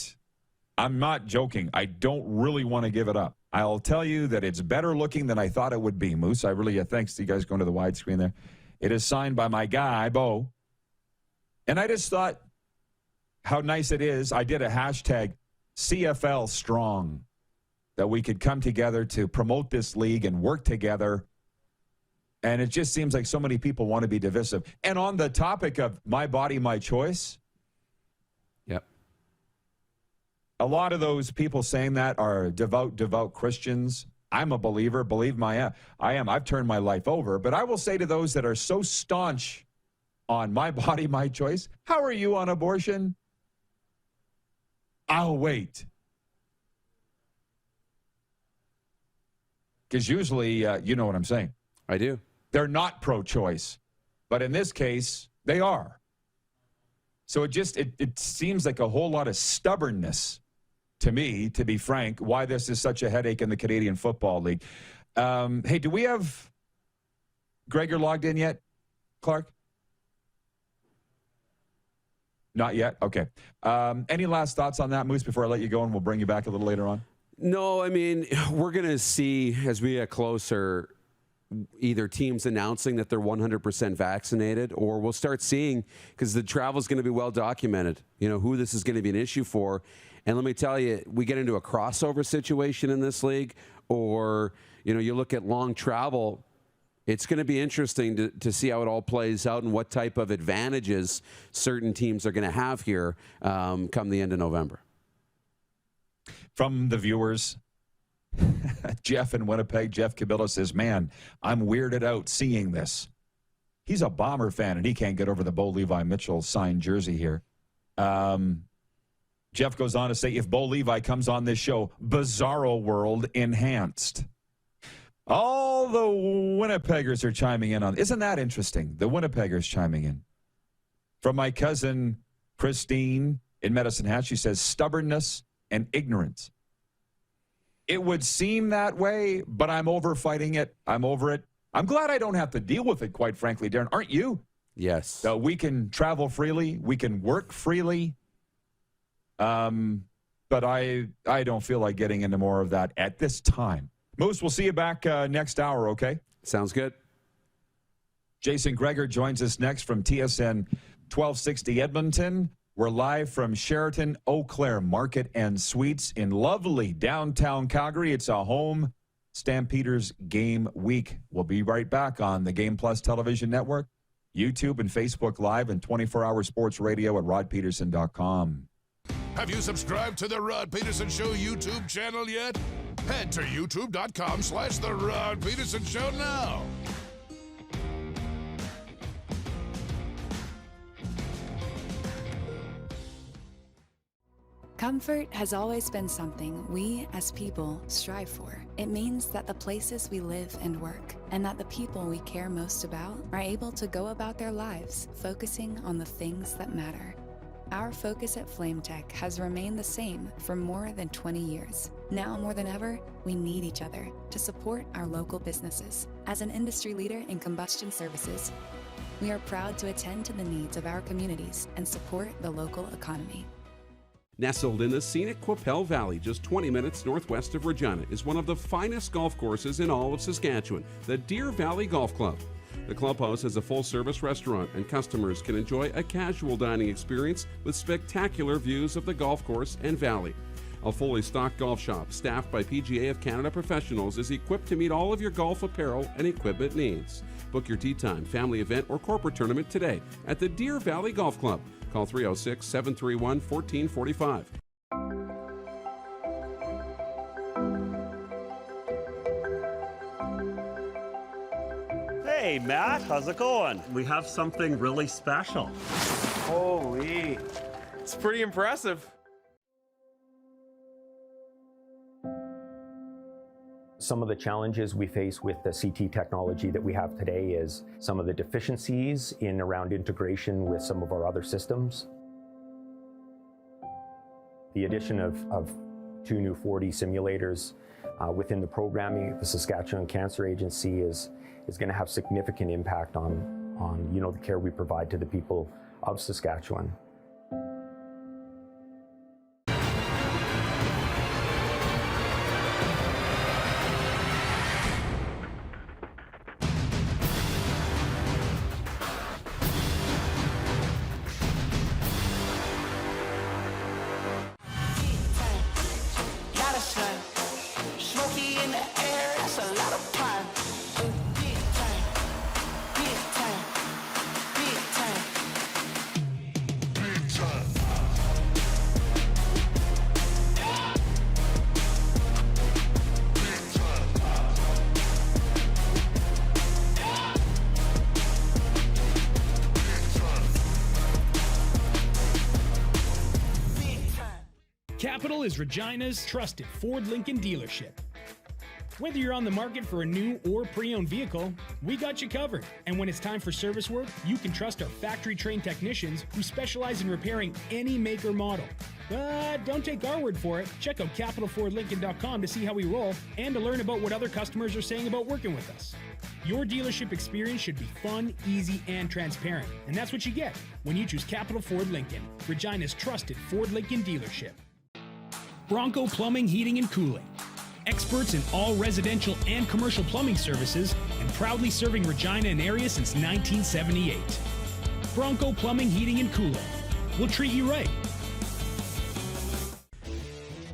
I'm not joking. I don't really want to give it up. I'll tell you that it's better looking than I thought it would be, Moose. I really, thanks to you guys going to the widescreen there. It is signed by my guy, Bo. And I just thought how nice it is. I did a hashtag CFL Strong, that we could come together to promote this league and work together. And it just seems like so many people want to be divisive. And on the topic of my body, my choice. Yep. A lot of those people saying that are devout Christians. I'm a believer. Believe me, I am. I've turned my life over. But I will say to those that are so staunch on my body, my choice, how are you on abortion? I'll wait. Because usually, you know what I'm saying. I do. They're not pro-choice. But in this case, they are. So it seems like a whole lot of stubbornness to me, to be frank, why this is such a headache in the Canadian Football League. Hey, do we have Gregor logged in yet, Clark? Not yet? Okay. Any last thoughts on that, Moose, before I let you go, and we'll bring you back a little later on? No, I mean, we're going to see as we get closer either teams announcing that they're 100% vaccinated, or we'll start seeing, because the travel is going to be well documented, who this is going to be an issue for. And let me tell you, we get into a crossover situation in this league, or, you look at long travel. It's going to be interesting to see how it all plays out and what type of advantages certain teams are going to have here come the end of November. From the viewers, Jeff in Winnipeg, Jeff Cabilla says, man, I'm weirded out seeing this. He's a Bomber fan, and he can't get over the Bo-Levi Mitchell signed jersey here. Jeff goes on to say, if Bo-Levi comes on this show, Bizarro World enhanced. All the Winnipeggers are chiming in on. Isn't that interesting? The Winnipeggers chiming in. From my cousin Christine in Medicine Hat, she says, stubbornness and ignorance. It would seem that way, but I'm over fighting it. I'm over it. I'm glad I don't have to deal with it, quite frankly, Darren. Aren't you? Yes. So we can travel freely. We can work freely. But I don't feel like getting into more of that at this time. Moose, we'll see you back next hour, okay? Sounds good. Jason Gregor joins us next from TSN 1260 Edmonton. We're live from Sheraton Eau Claire Market and Suites in lovely downtown Calgary. It's a home Stampeders game week. We'll be right back on the Game Plus television network, YouTube and Facebook Live, and 24-hour sports radio at rodpedersen.com. Have you subscribed to the Rod Pedersen Show YouTube channel yet? Head to youtube.com/The Rod Pedersen Show now. Comfort has always been something we, as people, strive for. It means that the places we live and work, and that the people we care most about, are able to go about their lives focusing on the things that matter. Our focus at FlameTech has remained the same for more than 20 years. Now more than ever, we need each other to support our local businesses. As an industry leader in combustion services, we are proud to attend to the needs of our communities and support the local economy. Nestled in the scenic Qu'Appelle Valley, just 20 minutes northwest of Regina, is one of the finest golf courses in all of Saskatchewan, the Deer Valley Golf Club. The clubhouse has a full-service restaurant, and customers can enjoy a casual dining experience with spectacular views of the golf course and valley. A fully stocked golf shop, staffed by PGA of Canada professionals, is equipped to meet all of your golf apparel and equipment needs. Book your tee time, family event, or corporate tournament today at the Deer Valley Golf Club. Call 306-731-1445. Hey, Matt, how's it going? We have something really special. Holy. It's pretty impressive. Some of the challenges we face with the CT technology that we have today is some of the deficiencies in around integration with some of our other systems. The addition of 2 new 4D simulators within the programming at the Saskatchewan Cancer Agency is going to have significant impact on the care we provide to the people of Saskatchewan. Capital is Regina's trusted Ford Lincoln dealership. Whether you're on the market for a new or pre-owned vehicle, we got you covered. And when it's time for service work, you can trust our factory-trained technicians who specialize in repairing any make or model. But don't take our word for it. Check out capitalfordlincoln.com to see how we roll and to learn about what other customers are saying about working with us. Your dealership experience should be fun, easy, and transparent. And that's what you get when you choose Capital Ford Lincoln, Regina's trusted Ford Lincoln dealership. Bronco Plumbing, Heating, and Cooling. Experts in all residential and commercial plumbing services and proudly serving Regina and area since 1978. Bronco Plumbing, Heating, and Cooling. We'll treat you right.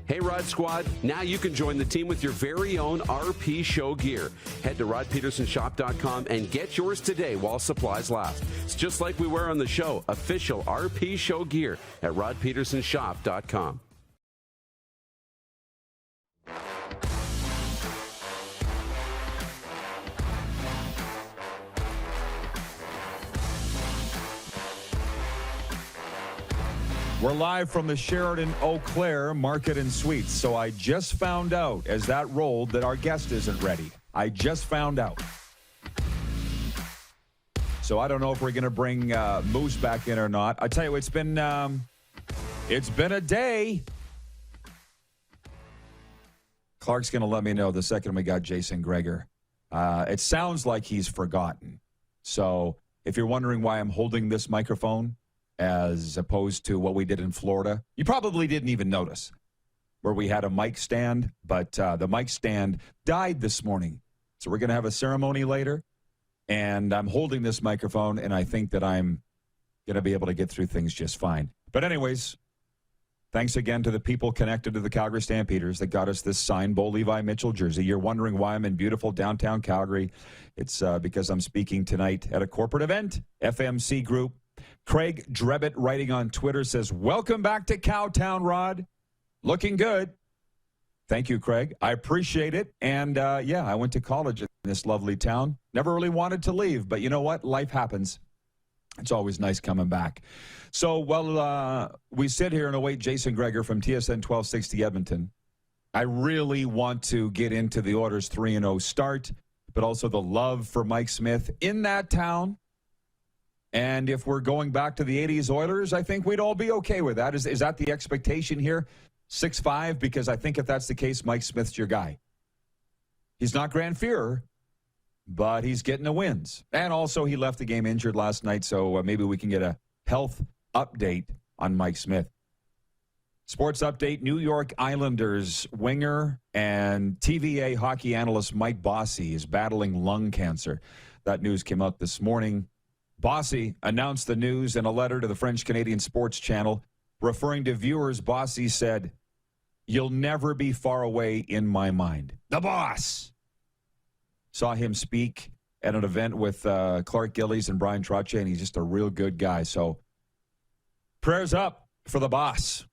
Hey, Rod Squad, now you can join the team with your very own RP Show gear. Head to rodpedersenshop.com and get yours today while supplies last. It's just like we wear on the show, official RP Show gear at rodpedersenshop.com. We're live from the Sheraton Eau Claire Market and Suites. So I just found out as that rolled that our guest isn't ready. I just found out. So I don't know if we're going to bring Moose back in or not. I tell you, it's been a day. Clark's going to let me know the second we got Jason Gregor. It sounds like he's forgotten. So if you're wondering why I'm holding this microphone, as opposed to what we did in Florida. You probably didn't even notice where we had a mic stand, but the mic stand died this morning. So we're going to have a ceremony later, and I'm holding this microphone, and I think that I'm going to be able to get through things just fine. But anyways, thanks again to the people connected to the Calgary Stampeders that got us this signed Bo-Levi Mitchell jersey. You're wondering why I'm in beautiful downtown Calgary. It's because I'm speaking tonight at a corporate event, FMC Group. Craig Drebbett, writing on Twitter, says, "Welcome back to Cowtown, Rod. Looking good." Thank you, Craig. I appreciate it. And, I went to college in this lovely town. Never really wanted to leave, but you know what? Life happens. It's always nice coming back. So, we sit here and await Jason Gregor from TSN 1260 Edmonton. I really want to get into the Oilers 3-0 start, but also the love for Mike Smith in that town. And if we're going back to the 80s Oilers, I think we'd all be okay with that. Is that the expectation here? 6-5? Because I think if that's the case, Mike Smith's your guy. He's not Grand Führer, but he's getting the wins. And also, he left the game injured last night, so maybe we can get a health update on Mike Smith. Sports update, New York Islanders winger and TVA hockey analyst Mike Bossy is battling lung cancer. That news came out this morning. Bossy announced the news in a letter to the French-Canadian Sports Channel. Referring to viewers, Bossy said, "You'll never be far away in my mind. The boss." Saw him speak at an event with Clark Gillies and Brian Trottier, and he's just a real good guy. So prayers up for the boss.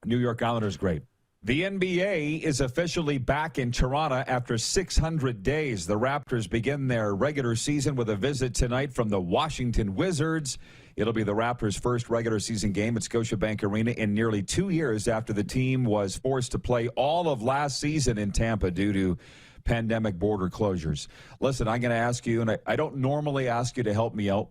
New York Islanders, great. The NBA is officially back in Toronto after 600 days. The Raptors begin their regular season with a visit tonight from the Washington Wizards. It'll be the Raptors' first regular season game at Scotiabank Arena in nearly 2 years after the team was forced to play all of last season in Tampa due to pandemic border closures. Listen, I'm going to ask you, and I don't normally ask you to help me out,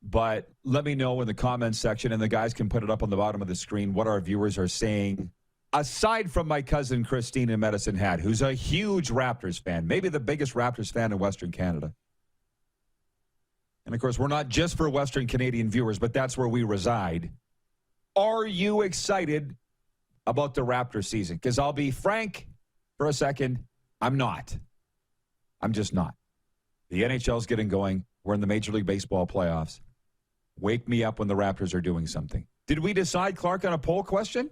but let me know in the comments section, and the guys can put it up on the bottom of the screen, what our viewers are saying. Aside from my cousin Christine in Medicine Hat, who's a huge Raptors fan, maybe the biggest Raptors fan in Western Canada. And, of course, we're not just for Western Canadian viewers, but that's where we reside. Are you excited about the Raptor season? Because I'll be frank for a second, I'm not. I'm just not. The NHL's getting going. We're in the Major League Baseball playoffs. Wake me up when the Raptors are doing something. Did we decide, Clark, on a poll question?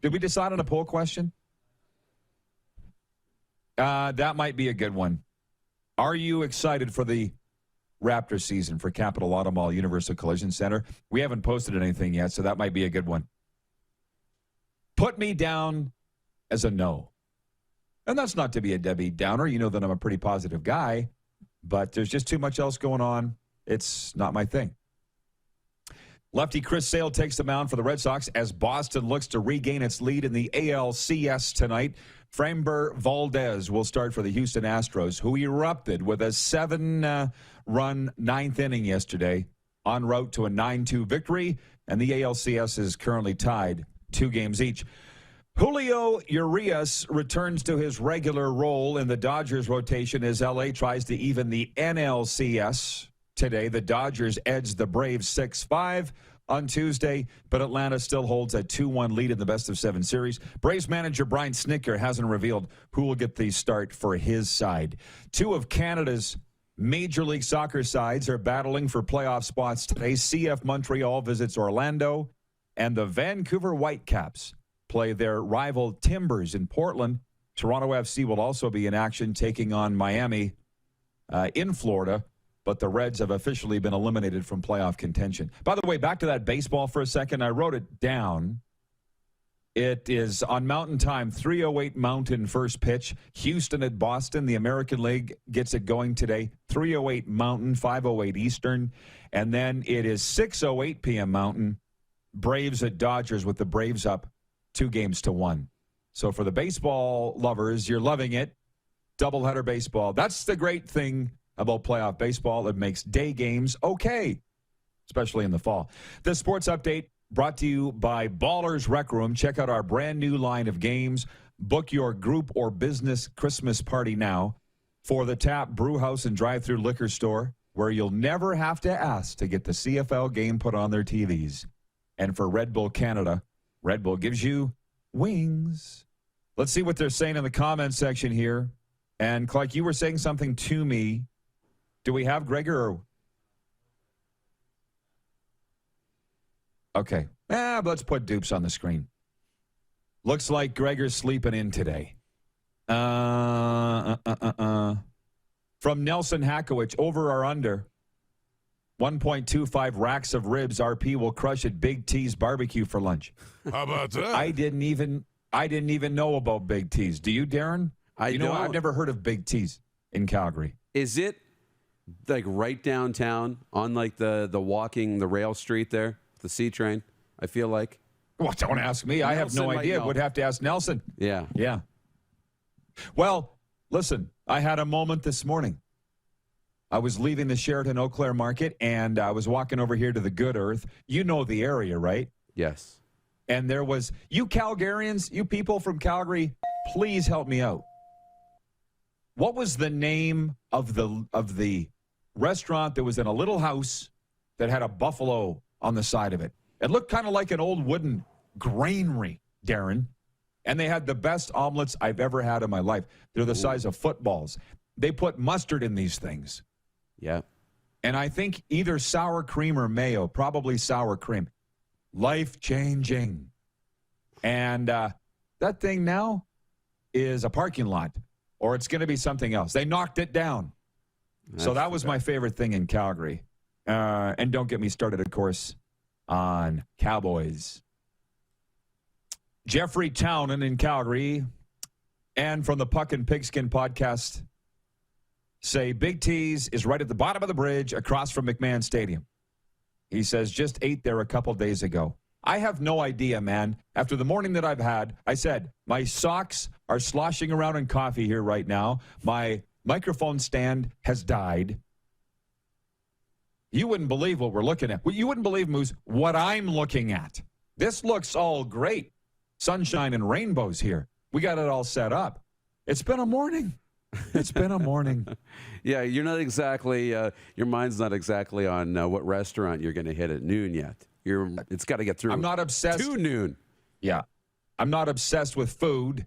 Did we decide on a poll question? That might be a good one. Are you excited for the Raptor season for Capital Auto Mall Universal Collision Center? We haven't posted anything yet, so that might be a good one. Put me down as a no. And that's not to be a Debbie Downer. You know that I'm a pretty positive guy, but there's just too much else going on. It's not my thing. Lefty Chris Sale takes the mound for the Red Sox as Boston looks to regain its lead in the ALCS tonight. Framber Valdez will start for the Houston Astros, who erupted with a 7-run ninth inning yesterday en route to a 9-2 victory, and the ALCS is currently tied 2 games each. Julio Urias returns to his regular role in the Dodgers rotation as L.A. tries to even the NLCS. Today, the Dodgers edged the Braves 6-5 on Tuesday, but Atlanta still holds a 2-1 lead in the best-of-7 series. Braves manager Brian Snitker hasn't revealed who will get the start for his side. 2 of Canada's Major League Soccer sides are battling for playoff spots today. CF Montreal visits Orlando, and the Vancouver Whitecaps play their rival Timbers in Portland. Toronto FC will also be in action, taking on Miami in Florida. But the Reds have officially been eliminated from playoff contention. By the way, back to that baseball for a second. I wrote it down. It is on Mountain Time, 3:08 Mountain first pitch. Houston at Boston. The American League gets it going today. 3:08 Mountain, 5:08 Eastern. And then it is 6:08 p.m. Mountain. Braves at Dodgers with the Braves up 2-1. So for the baseball lovers, you're loving it. Doubleheader baseball. That's the great thing about playoff baseball. It makes day games okay, especially in the fall. This sports update brought to you by Ballers Rec Room. Check out our brand new line of games. Book your group or business Christmas party now for the Tap Brewhouse and Drive-Thru Liquor Store, where you'll never have to ask to get the CFL game put on their TVs. And for Red Bull Canada, Red Bull gives you wings. Let's see what they're saying in the comments section here. And Clark, you were saying something to me. Do we have Gregor? Okay. Let's put Dupes on the screen. Looks like Gregor's sleeping in today. From Nelson Hackowich, over or under 1.25 racks of ribs RP will crush at Big T's barbecue for lunch. How about that? I didn't even know about Big T's. Do you, Darren? I don't. I've never heard of Big T's in Calgary. Is it like right downtown on like the rail street there, the C train? I feel like. Well, don't ask me. I have no idea. Would have to ask Nelson. Yeah. Yeah. Well, listen, I had a moment this morning. I was leaving the Sheraton Eau Claire Market, and I was walking over here to the Good Earth. You know the area, right? Yes. And there was, you Calgarians, you people from Calgary, please help me out. What was the name of the restaurant that was in a little house that had a buffalo on the side of it? It looked kind of like an old wooden granary, Darren. And they had the best omelets I've ever had in my life. They're the size of footballs. They put mustard in these things. Yeah. And I think either sour cream or mayo, probably sour cream. Life-changing. And that thing now is a parking lot, or it's going to be something else. They knocked it down. So that was my favorite thing in Calgary. And don't get me started, of course, on Cowboys. Jeffrey Townen in Calgary and from the Puck and Pigskin podcast say Big T's is right at the bottom of the bridge across from McMahon Stadium. He says, just ate there a couple days ago. I have no idea, man. After the morning that I've had, I said, my socks are sloshing around in coffee here right now. My microphone stand has died. You wouldn't believe what we're looking at. You wouldn't believe, Moose, what I'm looking at. This looks all great. Sunshine and rainbows here. We got it all set up. It's been a morning. It's been a morning. Yeah, you're not exactly, your mind's not exactly on what restaurant you're going to hit at noon yet. It's got to get through. I'm not obsessed. To noon. Yeah. I'm not obsessed with food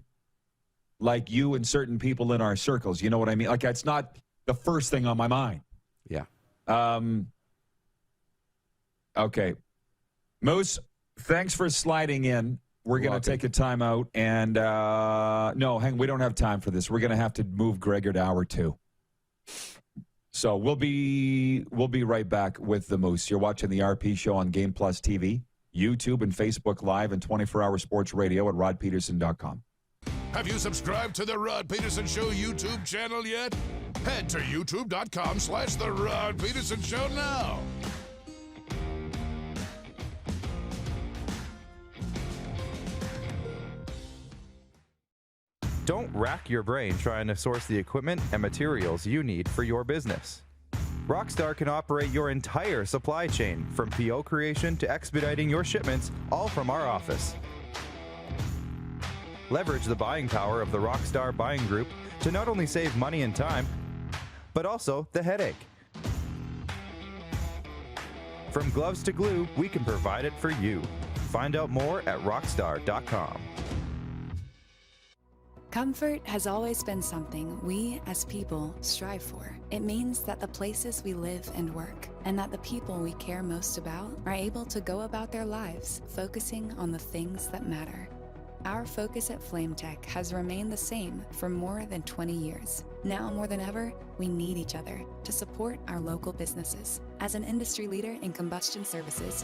like you and certain people in our circles. You know what I mean? Like, it's not the first thing on my mind. Yeah. Okay. Moose, thanks for sliding in. We're going to take a timeout. And, no, hang, we don't have time for this. We're going to have to move Gregor to hour 2. So we'll be right back with the Moose. You're watching the RP Show on Game Plus TV, YouTube and Facebook Live, and 24-hour sports radio at rodpedersen.com. Have you subscribed to the Rod Pedersen Show YouTube channel yet? Head to youtube.com/The Rod Pedersen Show now. Don't rack your brain trying to source the equipment and materials you need for your business. Rockstar can operate your entire supply chain, from PO creation to expediting your shipments, all from our office. Leverage the buying power of the Rockstar buying group to not only save money and time, but also the headache. From gloves to glue, we can provide it for you. Find out more at rockstar.com. Comfort has always been something we as people strive for. It means that the places we live and work, and that the people we care most about, are able to go about their lives focusing on the things that matter. Our focus at FlameTech has remained the same for more than 20 years. Now more than ever, we need each other to support our local businesses. As an industry leader in combustion services,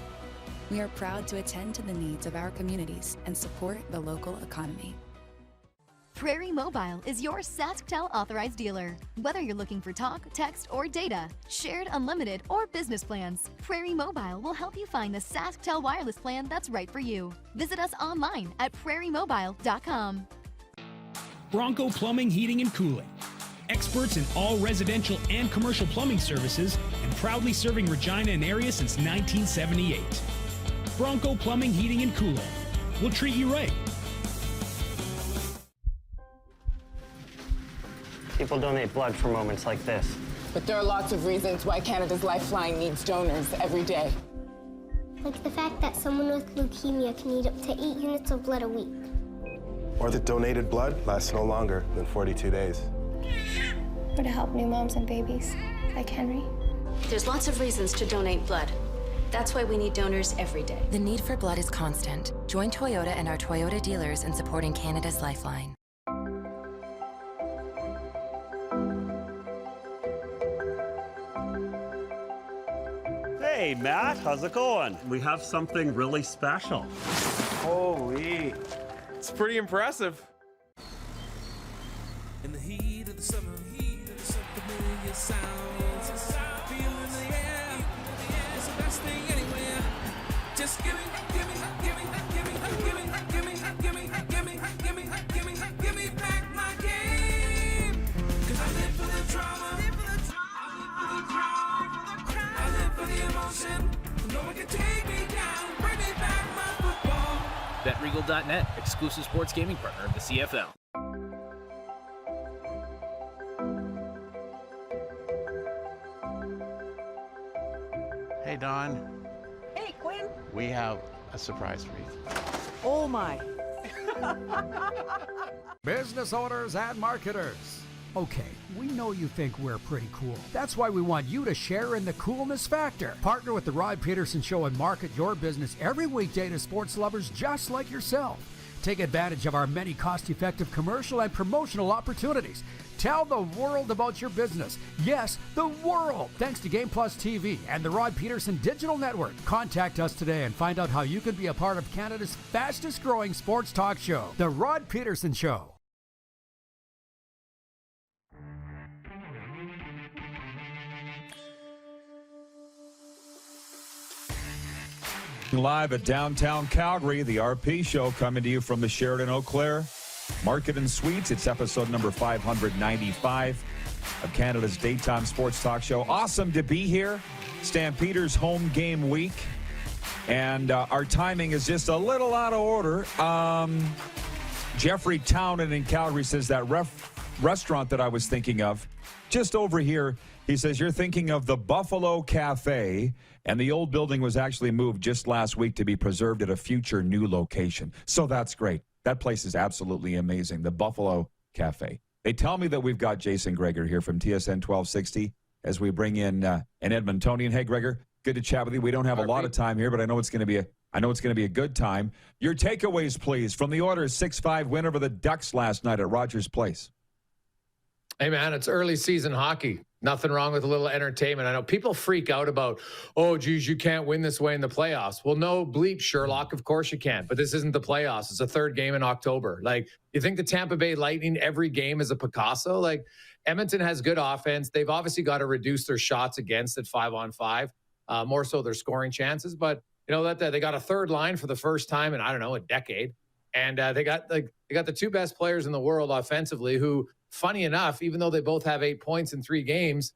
we are proud to attend to the needs of our communities and support the local economy. Prairie Mobile is your SaskTel authorized dealer. Whether you're looking for talk, text, or data, shared, unlimited, or business plans, Prairie Mobile will help you find the SaskTel wireless plan that's right for you. Visit us online at prairiemobile.com. Bronco Plumbing, Heating, and Cooling. Experts in all residential and commercial plumbing services, and proudly serving Regina and area since 1978. Bronco Plumbing, Heating, and Cooling. We'll treat you right. People donate blood for moments like this. But there are lots of reasons why Canada's Lifeline needs donors every day. Like the fact that someone with leukemia can need up to 8 units of blood a week. Or that donated blood lasts no longer than 42 days. Or to help new moms and babies, like Henry. There's lots of reasons to donate blood. That's why we need donors every day. The need for blood is constant. Join Toyota and our Toyota dealers in supporting Canada's Lifeline. Hey, Matt, how's it going? We have something really special. Holy, it's pretty impressive. In the heat of the summer, familiar sounds, feeling the air, it's the best thing anywhere. Just give me back my game. 'Cause I live for the drama. I live for the emotion. No one can take me down. Bring me back my football. BetRegal.net, exclusive sports gaming partner of the CFL. Hey, Don. Hey, Quinn. We have a surprise for you. Oh, my. Business owners and marketers. Okay, we know you think we're pretty cool. That's why we want you to share in the coolness factor. Partner with the Rod Pedersen Show and market your business every weekday to sports lovers just like yourself. Take advantage of our many cost-effective commercial and promotional opportunities. Tell the world about your business. Yes, the world. Thanks to Game Plus TV and the Rod Pedersen Digital Network. Contact us today and find out how you can be a part of Canada's fastest-growing sports talk show, The Rod Pedersen Show. Live at downtown Calgary, the RP Show coming to you from the Sheraton Eau Claire Market and Suites. It's episode number 595 of Canada's daytime sports talk show. Awesome to be here. Stampeders home game week. And our timing is just a little out of order. Jeffrey Townend in Calgary says that restaurant that I was thinking of, just over here, he says, you're thinking of the Buffalo Cafe, and the old building was actually moved just last week to be preserved at a future new location. So that's great. That place is absolutely amazing, the Buffalo Cafe. They tell me that we've got Jason Gregor here from TSN 1260 as we bring in an Edmontonian. Hey, Gregor, good to chat with you. We don't have a lot of time here, but I know it's going to be a good time. Your takeaways, please, from the Oilers' 6-5 win over the Ducks last night at Rogers Place. Hey, man, it's early season hockey. Nothing wrong with a little entertainment. I know people freak out about, oh, geez, you can't win this way in the playoffs. Well, no, bleep, Sherlock, of course you can. But this isn't the playoffs. It's a third game in October. Like, you think the Tampa Bay Lightning every game is a Picasso? Like, Edmonton has good offense. They've obviously got to reduce their shots against at 5-on-5, more so their scoring chances. But, you know, they got a third line for the first time in, I don't know, a decade. And they got the two best players in the world offensively who, funny enough, even though they both have 8 points in 3 games,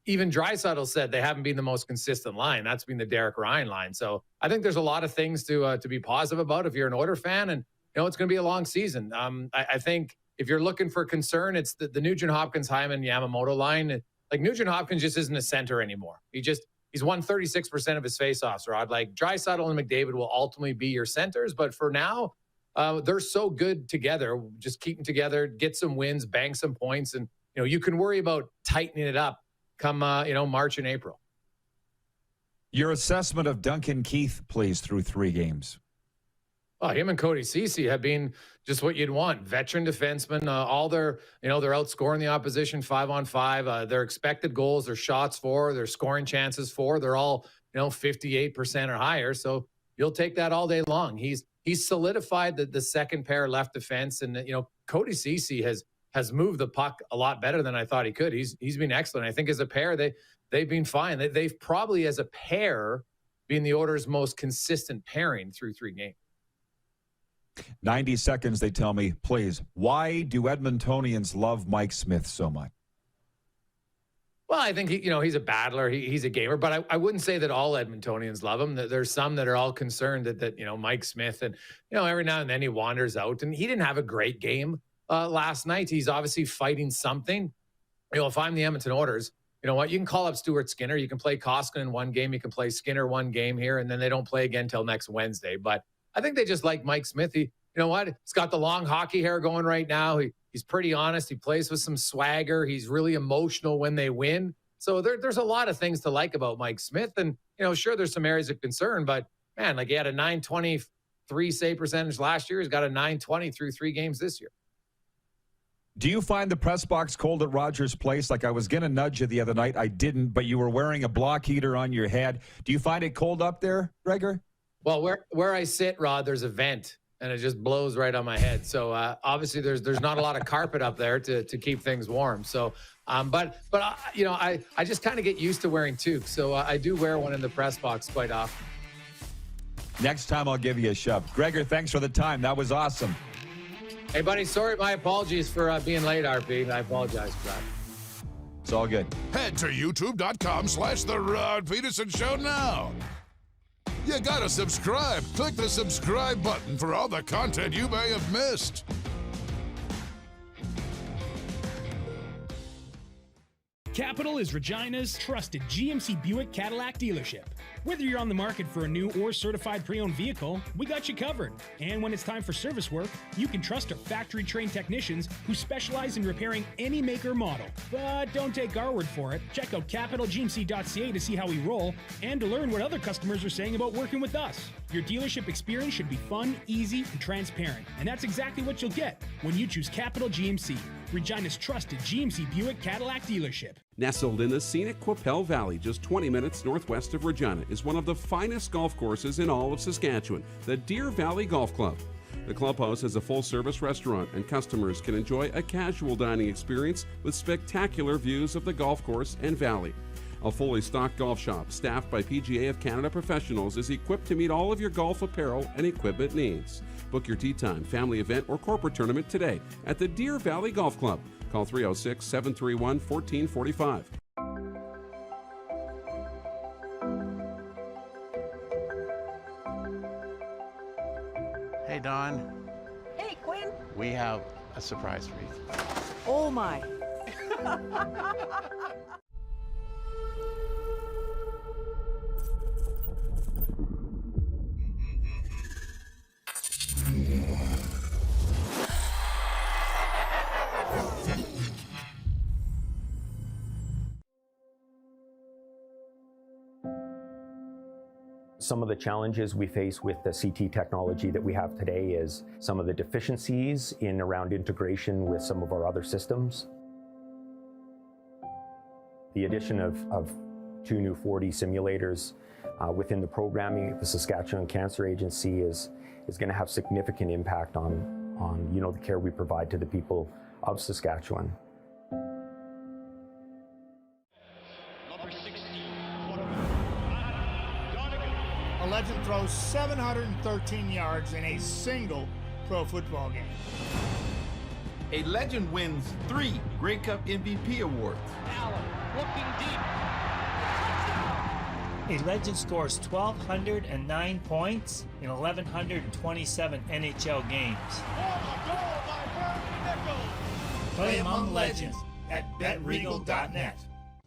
even Draisaitl said they haven't been the most consistent line. That's been the Derek Ryan line. So I think there's a lot of things to be positive about if you're an Oilers fan. And, you know, it's going to be a long season. I think if you're looking for concern, it's the Nugent Hopkins, Hyman, Yamamoto line. Like, Nugent Hopkins just isn't a center anymore. He's won 36% of his faceoffs, Rod. Like, Draisaitl and McDavid will ultimately be your centers. But for now, they're so good together. Just keep them together, get some wins, bang some points. And, you know, you can worry about tightening it up come, March and April. Your assessment of Duncan Keith, please, through 3 games. Oh, him and Cody Ceci have been just what you'd want. Veteran defensemen, all their, they're outscoring the opposition 5-on-5. Their expected goals, their shots for, their scoring chances for, they're all, 58% or higher. So you'll take that all day long. He's solidified the second pair left defense. And, Cody Ceci has moved the puck a lot better than I thought he could. He's been excellent. I think as a pair, they've been fine. They've probably, as a pair, been the Oilers' most consistent pairing through 3 games. 90 seconds, they tell me, please. Why do Edmontonians love Mike Smith so much? Well, I think he's a battler. He's a gamer, but I wouldn't say that all Edmontonians love him. There's some that are all concerned that Mike Smith, and every now and then he wanders out, and he didn't have a great game last night. He's obviously fighting something. If I'm the Edmonton Oilers, you know what? You can call up Stuart Skinner. You can play Koskinen in one game. You can play Skinner one game here, and then they don't play again till next Wednesday. But I think they just like Mike Smith. He's got the long hockey hair going right now. He's pretty honest. He plays with some swagger. He's really emotional when they win. So there's a lot of things to like about Mike Smith. And, sure, there's some areas of concern, but man, he had a .923 save percentage last year. He's got a .920 through 3 games this year. Do you find the press box cold at Rogers Place? Like, I was going to nudge you the other night. I didn't, but you were wearing a block heater on your head. Do you find it cold up there, Gregor? Well, where I sit, Rod, there's a vent, and it just blows right on my head. So obviously there's not a lot of carpet up there to keep things warm. So, but I just kind of get used to wearing toques. So I do wear one in the press box quite often. Next time I'll give you a shove. Gregor, thanks for the time. That was awesome. Hey, buddy, sorry, my apologies for being late, RP. I apologize for that. It's all good. Head to youtube.com/The Rod Pedersen Show now. You gotta subscribe. Click the subscribe button for all the content you may have missed. Capital is Regina's trusted GMC Buick Cadillac dealership. Whether you're on the market for a new or certified pre-owned vehicle, we got you covered. And when it's time for service work, you can trust our factory-trained technicians who specialize in repairing any make or model. But don't take our word for it. Check out capitalgmc.ca to see how we roll and to learn what other customers are saying about working with us. Your dealership experience should be fun, easy, and transparent. And that's exactly what you'll get when you choose Capital GMC, Regina's trusted GMC Buick Cadillac dealership. Nestled in the scenic Qu'Appelle Valley, just 20 minutes northwest of Regina, is one of the finest golf courses in all of Saskatchewan, the Deer Valley Golf Club. The clubhouse has a full-service restaurant, and customers can enjoy a casual dining experience with spectacular views of the golf course and valley. A fully stocked golf shop, staffed by PGA of Canada professionals, is equipped to meet all of your golf apparel and equipment needs. Book your tee time, family event, or corporate tournament today at the Deer Valley Golf Club. Call 306-731-1445. Hey, Don. Hey, Quinn. We have a surprise for you. Oh, my. Some of the challenges we face with the CT technology that we have today is some of the deficiencies in around integration with some of our other systems. The addition of 2 new 4D simulators within the programming at the Saskatchewan Cancer Agency is going to have significant impact on the care we provide to the people of Saskatchewan. A legend throws 713 yards in a single pro football game. A legend wins 3 Grey Cup MVP awards. Allen looking deep. A legend scores 1,209 points in 1,127 NHL games. Play among legends at betregal.net.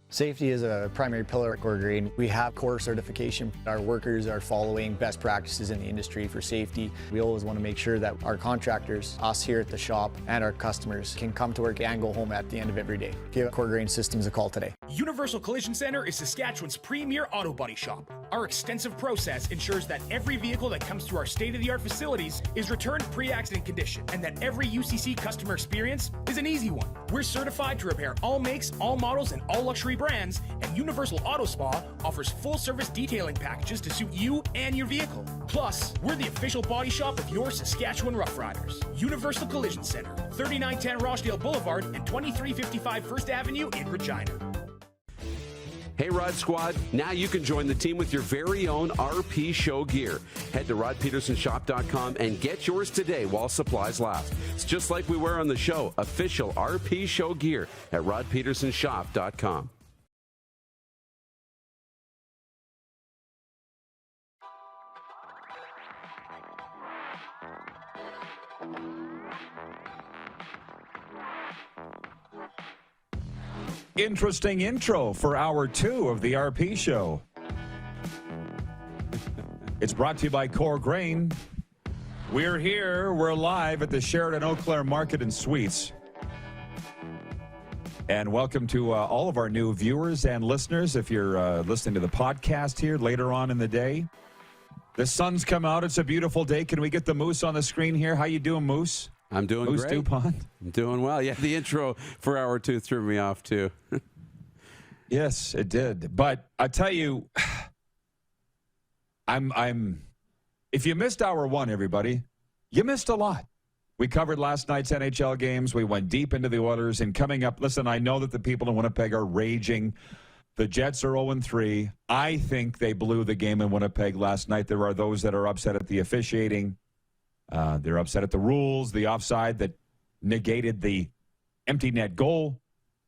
Safety is a primary pillar at Core Green. We have core certification. Our workers are following best practices in the industry for safety. We always want to make sure that our contractors, us here at the shop, and our customers can come to work and go home at the end of every day. Give Core Green Systems a call today. Universal Collision Center is Saskatchewan's premier auto body shop. Our extensive process ensures that every vehicle that comes through our state-of-the-art facilities is returned pre-accident condition, and that every UCC customer experience is an easy one. We're certified to repair all makes, all models, and all luxury brands, and Universal Auto Spa offers full-service detailing packages to suit you and your vehicle. Plus, we're the official body shop of your Saskatchewan Rough Riders. Universal Collision Center, 3910 Rochdale Boulevard and 2355 First Avenue in Regina. Hey Rod Squad, now you can join the team with your very own RP Show gear. Head to rodpedersenshop.com and get yours today while supplies last. It's just like we wear on the show, official RP Show gear at rodpedersenshop.com. Interesting intro for hour 2 of the RP Show. It's brought to you by Core Grain. We're here. We're live at the Sheridan Eau Claire Market and Suites. And welcome to all of our new viewers and listeners. If you're listening to the podcast here later on in the day, the sun's come out. It's a beautiful day. Can we get the Moose on the screen here? How you doing, Moose? I'm doing Moose great. DuPont. I'm doing well. Yeah, the intro for hour 2 threw me off too. Yes, it did. But I tell you, I'm. If you missed hour 1, everybody, you missed a lot. We covered last night's NHL games. We went deep into the Oilers. And coming up, listen, I know that the people in Winnipeg are raging. The Jets are 0-3. I think they blew the game in Winnipeg last night. There are those that are upset at the officiating. They're upset at the rules, the offside that negated the empty net goal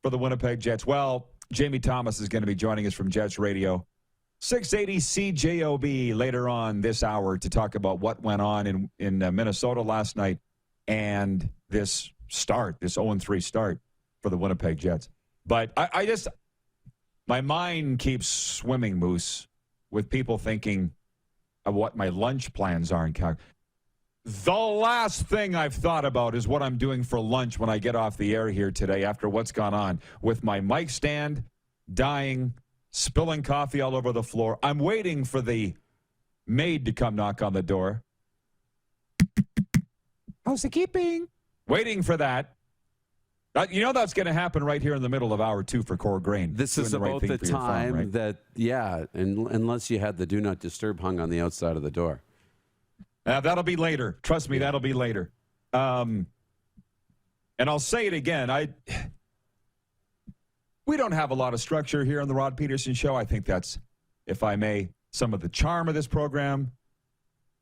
for the Winnipeg Jets. Well, Jamie Thomas is going to be joining us from Jets Radio. 680 CJOB later on this hour to talk about what went on in Minnesota last night and this 0-3 start for the Winnipeg Jets. But I just, my mind keeps swimming, Moose, with people thinking of what my lunch plans are in Calgary. The last thing I've thought about is what I'm doing for lunch when I get off the air here today after what's gone on with my mic stand dying, spilling coffee all over the floor. I'm waiting for the maid to come knock on the door. How's it keeping? Waiting for that. You know that's going to happen right here in the middle of hour 2 for Core Grain. This is about the time phone, right? that, unless you had the Do Not Disturb hung on the outside of the door. That'll be later. Trust me, that'll be later. And I'll say it again. We don't have a lot of structure here on the Rod Pedersen Show. I think that's, if I may, some of the charm of this program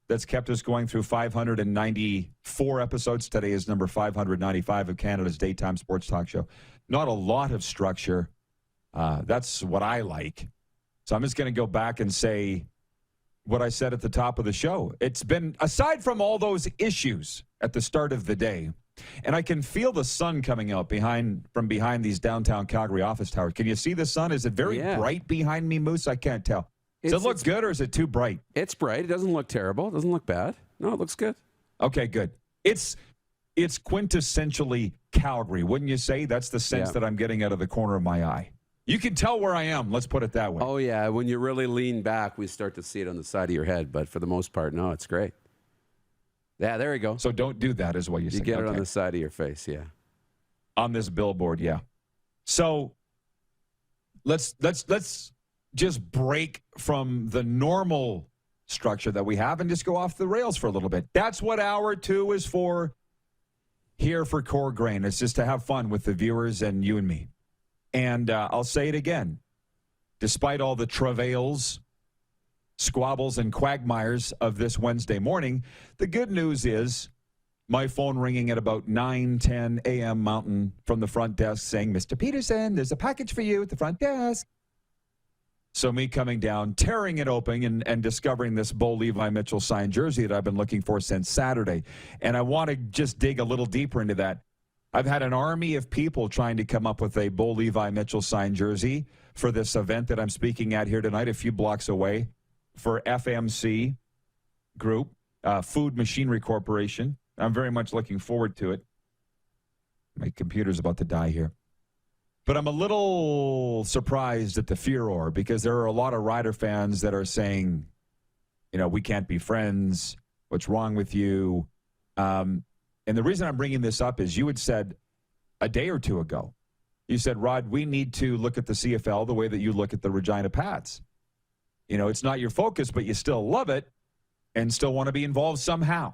that's kept us going through 594 episodes. Today is number 595 of Canada's daytime sports talk show. Not a lot of structure. That's what I like. So I'm just going to go back and say what I said at the top of the show. It's been, aside from all those issues at the start of the day, and I can feel the sun coming out from behind these downtown Calgary office towers. Can you see the sun? Is it very bright behind me, Moose? I can't tell. Does it look good or is it too bright? It's bright. It doesn't look terrible. It doesn't look bad. No, it looks good. Okay, good. It's quintessentially Calgary, wouldn't you say? That's the sense that I'm getting out of the corner of my eye. You can tell where I am. Let's put it that way. Oh, yeah. When you really lean back, we start to see it on the side of your head. But for the most part, no, it's great. Yeah, there you go. So don't do that is what you say. You get it on the side of your face, yeah. On this billboard, yeah. So let's just break from the normal structure that we have and just go off the rails for a little bit. That's what hour 2 is for here for Core Grain. It's just to have fun with the viewers and you and me. And I'll say it again. Despite all the travails, squabbles, and quagmires of this Wednesday morning, the good news is my phone ringing at about 9:10 a.m. Mountain from the front desk saying, Mr. Pedersen, there's a package for you at the front desk. So me coming down, tearing it open, and discovering this Bo-Levi Mitchell signed jersey that I've been looking for since Saturday. And I want to just dig a little deeper into that. I've had an army of people trying to come up with a Bo-Levi Mitchell signed jersey for this event that I'm speaking at here tonight, a few blocks away, for FMC Group, Food Machinery Corporation. I'm very much looking forward to it. My computer's about to die here. But I'm a little surprised at the furor because there are a lot of Rider fans that are saying, we can't be friends. What's wrong with you? And the reason I'm bringing this up is you had said a day or two ago, you said, Rod, we need to look at the CFL the way that you look at the Regina Pats. It's not your focus, but you still love it and still want to be involved somehow.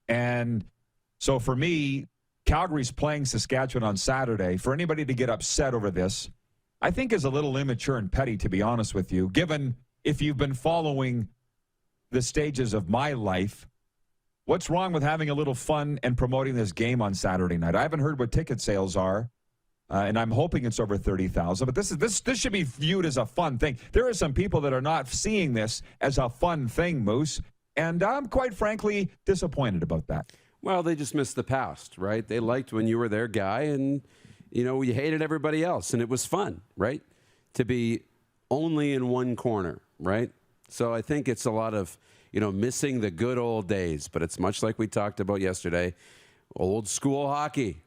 And so for me, Calgary's playing Saskatchewan on Saturday. For anybody to get upset over this, I think is a little immature and petty, to be honest with you, given if you've been following the stages of my life. What's wrong with having a little fun and promoting this game on Saturday night? I haven't heard what ticket sales are, and I'm hoping it's over 30,000. But this should be viewed as a fun thing. There are some people that are not seeing this as a fun thing, Moose, and I'm quite frankly disappointed about that. Well, they just missed the past, right? They liked when you were their guy, and you hated everybody else, and it was fun, right? To be only in one corner, right? So I think it's a lot of missing the good old days, but it's much like we talked about yesterday, old school hockey.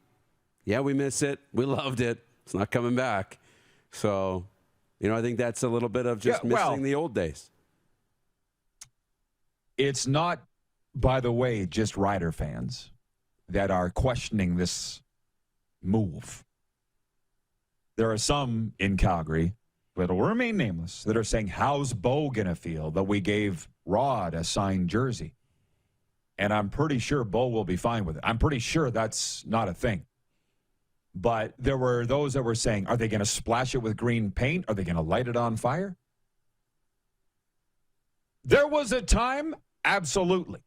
Yeah, we miss it. We loved it. It's not coming back. So, I think that's a little bit of just missing the old days. It's not, by the way, just Rider fans that are questioning this move. There are some in Calgary that will remain nameless that are saying, how's Bo going to feel that we gave Rod a signed jersey? And I'm pretty sure Bo will be fine with it. I'm pretty sure that's not a thing. But there were those that were saying, are they going to splash it with green paint? Are they going to light it on fire? There was a time, absolutely.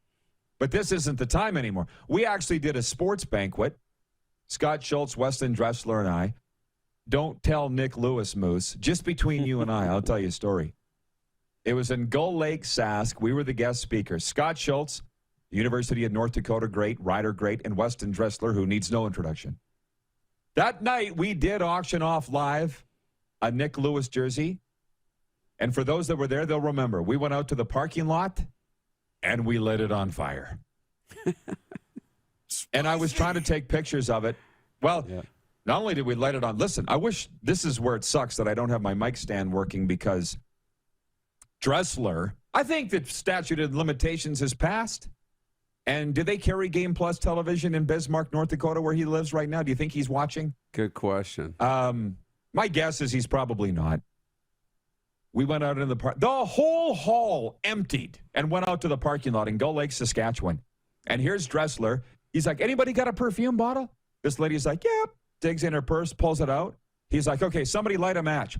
But this isn't the time anymore. We actually did a sports banquet. Scott Schultz, Weston Dressler, and I. Don't tell Nick Lewis, Moose. Just between you and I, I'll tell you a story. It was in Gull Lake, Sask. We were the guest speakers. Scott Schultz, University of North Dakota great, Rider great, and Weston Dressler, who needs no introduction. That night, we did auction off live a Nick Lewis jersey And for those that were there, they'll remember. We went out to the parking lot, and we lit it on fire. And I was trying to take pictures of it. Well, not only did we light it on, listen, I wish, this is where it sucks that I don't have my mic stand working, because Dressler, I think the statute of limitations has passed. And do they carry Game Plus television in Bismarck, North Dakota, where he lives right now? Do you think he's watching? Good question. My guess is he's probably not. We went out in the park. The whole hall emptied and went out to the parking lot in Gull Lake, Saskatchewan. And here's Dressler. He's like, anybody got a perfume bottle? This lady's like, yep. Digs in her purse, pulls it out. He's like, okay, somebody light a match.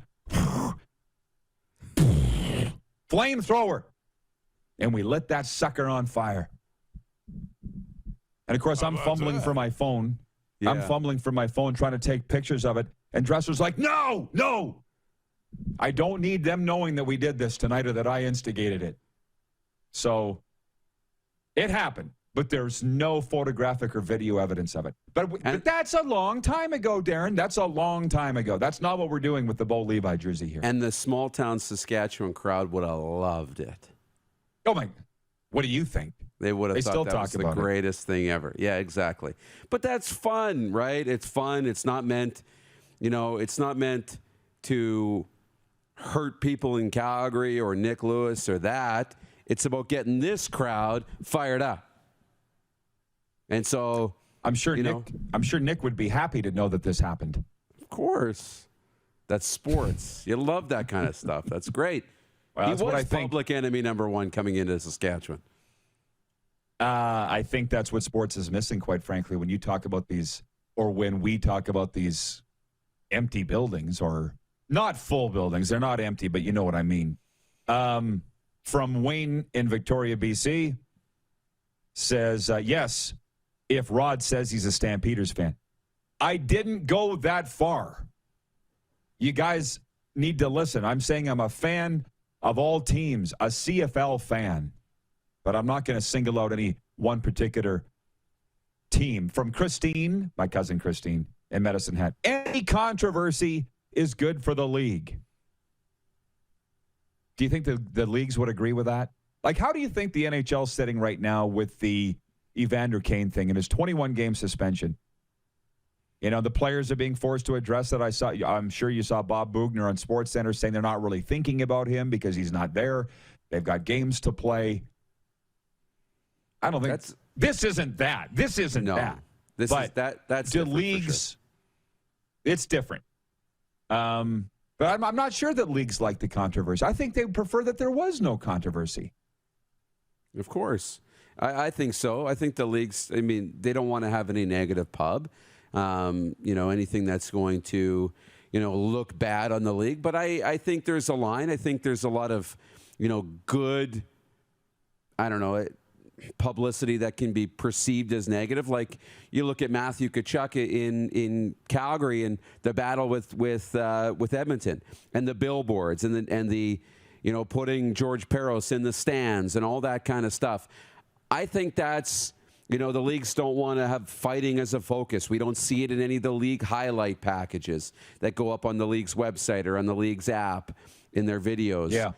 Flamethrower. And we lit that sucker on fire. And, of course, I'm fumbling for my phone. Yeah. I'm fumbling for my phone trying to take pictures of it. And Dressler's like, no. I don't need them knowing that we did this tonight or that I instigated it. So it happened, but there's no photographic or video evidence of it. But that's a long time ago, Darren. That's a long time ago. That's not what we're doing with the Bo-Levi jersey here. And the small-town Saskatchewan crowd would have loved it. Oh, my. What do you think? They would have thought that was the greatest thing ever. Yeah, exactly. But that's fun, right? It's fun. It's not meant, it's not meant to hurt people in Calgary or Nick Lewis or that. It's about getting this crowd fired up. And so I'm sure Nick would be happy to know that this happened. Of course. That's sports. You love that kind of stuff. That's great. Well, that's he was what I think. Public enemy number one coming into Saskatchewan. I think that's what sports is missing, quite frankly, when you talk about these, or when we talk about these empty buildings, or not full buildings. They're not empty, but you know what I mean. From Wayne in Victoria, BC, says, yes, if Rod says he's a Stampeders fan. I didn't go that far. You guys need to listen. I'm saying I'm a fan of all teams, a CFL fan. But I'm not going to single out any one particular team. From Christine, my cousin Christine, in Medicine Hat, any controversy is good for the league. Do you think the leagues would agree with that? Like, how do you think the NHL's sitting right now with the Evander Kane thing and his 21-game suspension? The players are being forced to address it. I'm sure you saw Bob Bugner on SportsCenter saying they're not really thinking about him because he's not there. They've got games to play. I don't think this isn't that. This isn't that. This is that. That's the leagues. Sure. It's different. But I'm not sure that leagues like the controversy. I think they prefer that there was no controversy. Of course, I think so. I think the leagues. They don't want to have any negative pub. Anything that's going to, look bad on the league. But I think there's a line. I think there's a lot of, good. I don't know. Publicity that can be perceived as negative. Like you look at Matthew Tkachuk in Calgary and the battle with Edmonton and the billboards and the putting George Peros in the stands and all that kind of stuff. I think that's the leagues don't want to have fighting as a focus. We don't see it in any of the league highlight packages that go up on the league's website or on the league's app in their videos. Yeah.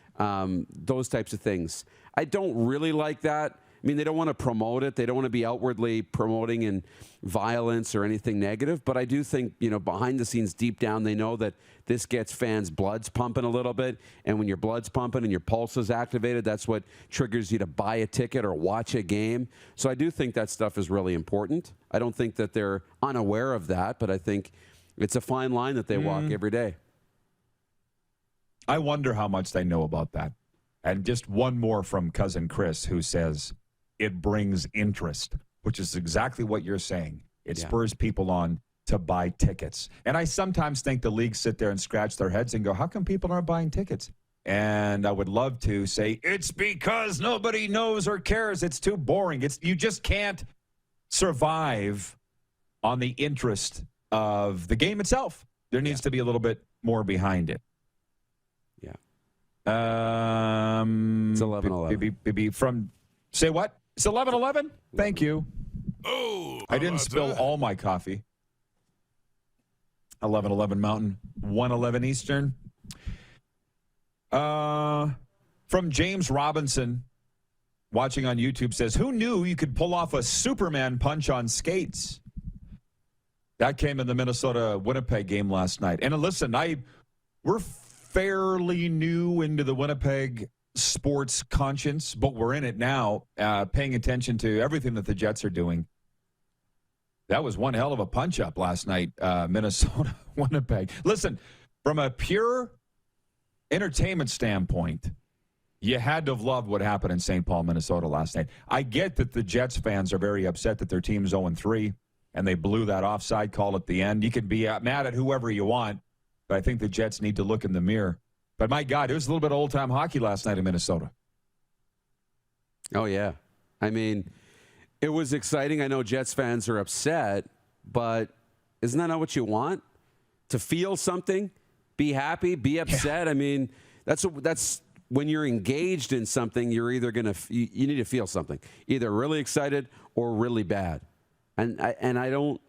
Those types of things. I don't really like that. They don't want to promote it. They don't want to be outwardly promoting in violence or anything negative. But I do think, behind the scenes, deep down, they know that this gets fans' bloods pumping a little bit. And when your blood's pumping and your pulse is activated, that's what triggers you to buy a ticket or watch a game. So I do think that stuff is really important. I don't think that they're unaware of that, but I think it's a fine line that they walk every day. I wonder how much they know about that. And just one more from cousin Chris, who says, it brings interest, which is exactly what you're saying. It spurs people on to buy tickets. And I sometimes think the leagues sit there and scratch their heads and go, how come people aren't buying tickets? And I would love to say, it's because nobody knows or cares. It's too boring. You just can't survive on the interest of the game itself. There needs to be a little bit more behind it. Yeah. It's 11:11. From, say what? It's 11:11? Thank you. Oh, I didn't spill all my coffee. 11:11 Mountain, 1:11 Eastern. From James Robinson, watching on YouTube, says, who knew you could pull off a Superman punch on skates? That came in the Minnesota-Winnipeg game last night. And listen, we're fairly new into the Winnipeg sports conscience, but we're in it now, paying attention to everything that the Jets are doing. That was one hell of a punch-up last night, Minnesota-Winnipeg. Listen, from a pure entertainment standpoint, you had to have loved what happened in St. Paul, Minnesota last night. I get that the Jets fans are very upset that their team's 0-3, and they blew that offside call at the end. You can be mad at whoever you want, but I think the Jets need to look in the mirror. But, my God, it was a little bit of old-time hockey last night in Minnesota. Oh, yeah. I mean, it was exciting. I know Jets fans are upset, but isn't that not what you want? To feel something, be happy, be upset. Yeah. I mean, that's when you're engaged in something, you're either going to you need to feel something, either really excited or really bad. And I don't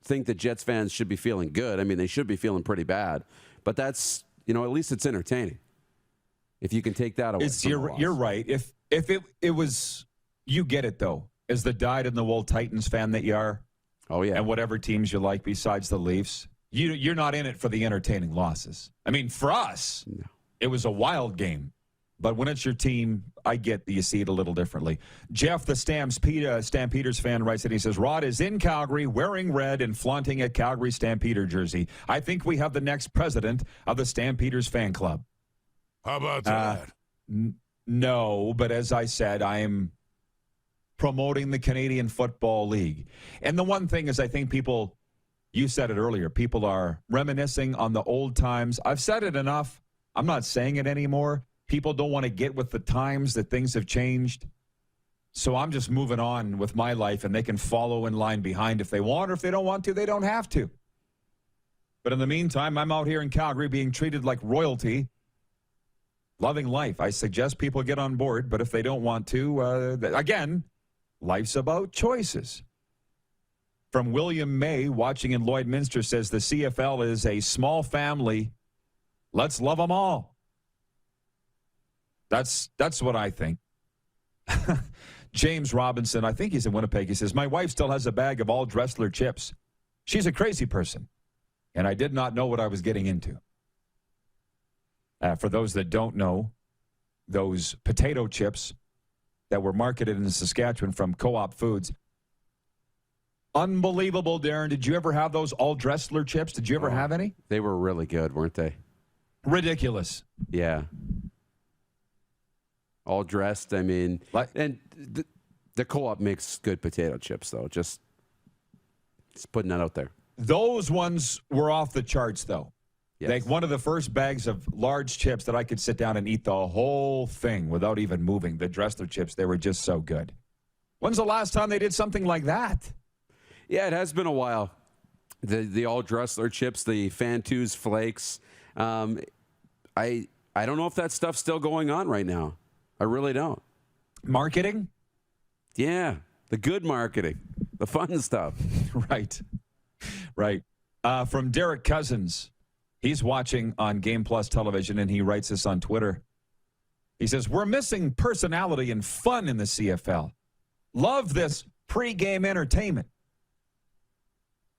think that Jets fans should be feeling good. I mean, they should be feeling pretty bad. But that's, at least it's entertaining. If you can take that away. You're right. If it was, you get it though, as the dyed-in-the-wool Titans fan that you are. Oh yeah. And whatever teams you like besides the Leafs, you're not in it for the entertaining losses. I mean, for us, no. It was a wild game. But when it's your team, I get that you see it a little differently. Jeff, the Stampeders fan, writes it. He says, Rod is in Calgary wearing red and flaunting a Calgary Stampeder jersey. I think we have the next president of the Stampeders fan club. How about that? No, but as I said, I am promoting the Canadian Football League. And the one thing is I think people, you said it earlier, people are reminiscing on the old times. I've said it enough. I'm not saying it anymore. People don't want to get with the times that things have changed. So I'm just moving on with my life, and they can follow in line behind if they want, or if they don't want to, they don't have to. But in the meantime, I'm out here in Calgary being treated like royalty, loving life. I suggest people get on board, but if they don't want to, again, life's about choices. From William May, watching in Lloydminster, says the CFL is a small family. Let's love them all. That's what I think. James Robinson, I think he's in Winnipeg. He says, my wife still has a bag of all Dressler chips. She's a crazy person, and I did not know what I was getting into. For those that don't know, those potato chips that were marketed in Saskatchewan from Co-op Foods. Unbelievable, Darren. Did you ever have those all Dressler chips? Did you ever have any? They were really good, weren't they? Ridiculous. Yeah. All dressed, I mean. And the Co-op makes good potato chips, though. Just putting that out there. Those ones were off the charts, though. Yes. Like one of the first bags of large chips that I could sit down and eat the whole thing without even moving. The Dressler chips, they were just so good. When's the last time they did something like that? Yeah, it has been a while. The all Dressler chips, the Fantus flakes. I don't know if that stuff's still going on right now. I really don't. Marketing? Yeah, the good marketing, the fun stuff. Right. From Derek Cousins, he's watching on Game Plus television, and he writes this on Twitter. He says, we're missing personality and fun in the CFL. Love this pregame entertainment.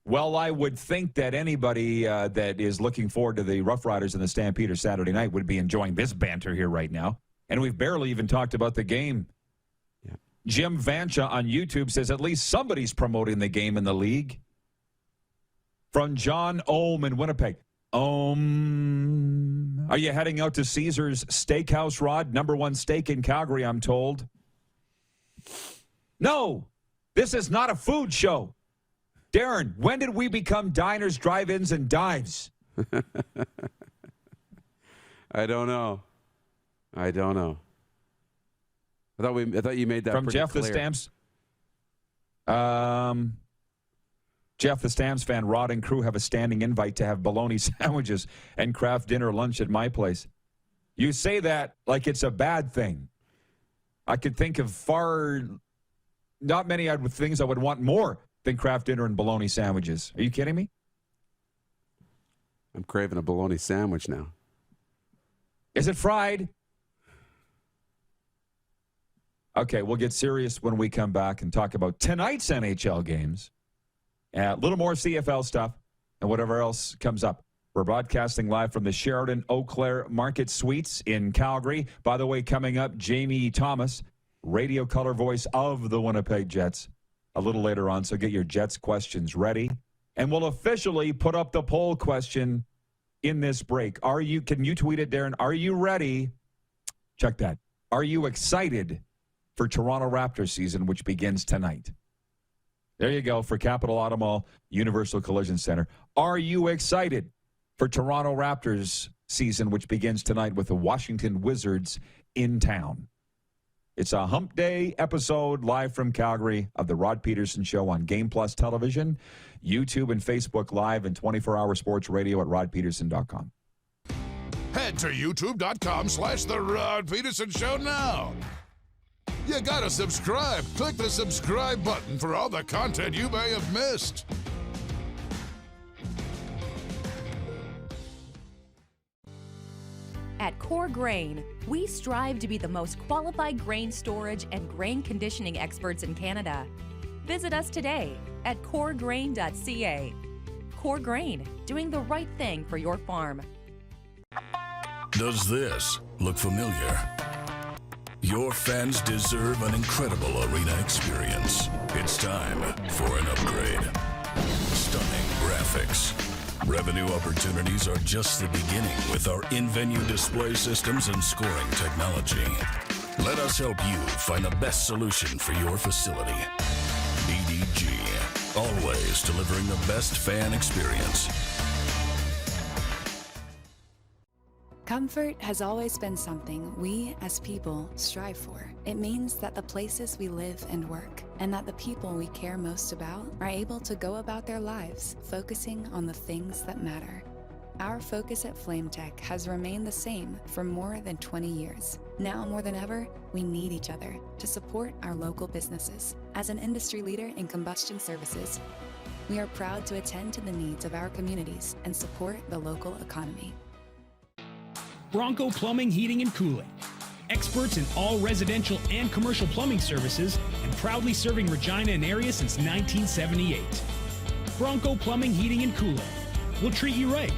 Well, I would think that anybody that is looking forward to the Rough Riders and the Stampeders Saturday night would be enjoying this banter here right now. And we've barely even talked about the game. Yeah. Jim Vancha on YouTube says at least somebody's promoting the game in the league. From John Ohm in Winnipeg. Are you heading out to Caesar's Steakhouse, Rod? #1 steak in Calgary, I'm told. No, this is not a food show. Darren, when did we become diners, drive-ins, and dives? I don't know. I thought you made that from pretty Jeff clear. The Stamps. Jeff the Stamps fan, Rod and crew have a standing invite to have bologna sandwiches and craft dinner lunch at my place. You say that like it's a bad thing. I could think of not many things I would want more than craft dinner and bologna sandwiches. Are you kidding me? I'm craving a bologna sandwich now. Is it fried? Okay, we'll get serious when we come back and talk about tonight's NHL games. A little more CFL stuff and whatever else comes up. We're broadcasting live from the Sheridan Eau Claire Market Suites in Calgary. By the way, coming up, Jamie Thomas, radio color voice of the Winnipeg Jets, a little later on, so get your Jets questions ready. And we'll officially put up the poll question in this break. Can you tweet it, Darren? Are you ready? Check that. Are you excited for Toronto Raptors season, which begins tonight? There you go, for Capital Auto Mall, Universal Collision Center. Are you excited for Toronto Raptors season, which begins tonight with the Washington Wizards in town? It's a hump day episode live from Calgary of the Rod Pedersen Show on Game Plus Television, YouTube and Facebook Live, and 24-hour sports radio at rodpedersen.com. Head to youtube.com/The Rod Pedersen Show now. You gotta subscribe. Click the subscribe button for all the content you may have missed. At Core Grain, we strive to be the most qualified grain storage and grain conditioning experts in Canada. Visit us today at coregrain.ca. Core Grain, doing the right thing for your farm. Does this look familiar? Your fans deserve an incredible arena experience. It's time for an upgrade. Stunning graphics. Revenue opportunities are just the beginning with our in-venue display systems and scoring technology. Let us help you find the best solution for your facility. BDG, always delivering the best fan experience. Comfort has always been something we, as people, strive for. It means that the places we live and work, and that the people we care most about, are able to go about their lives focusing on the things that matter. Our focus at FlameTech has remained the same for more than 20 years. Now more than ever, we need each other to support our local businesses. As an industry leader in combustion services, we are proud to attend to the needs of our communities and support the local economy. Bronco Plumbing, Heating, and Cooling. Experts in all residential and commercial plumbing services and proudly serving Regina and area since 1978. Bronco Plumbing, Heating, and Cooling. We'll treat you right.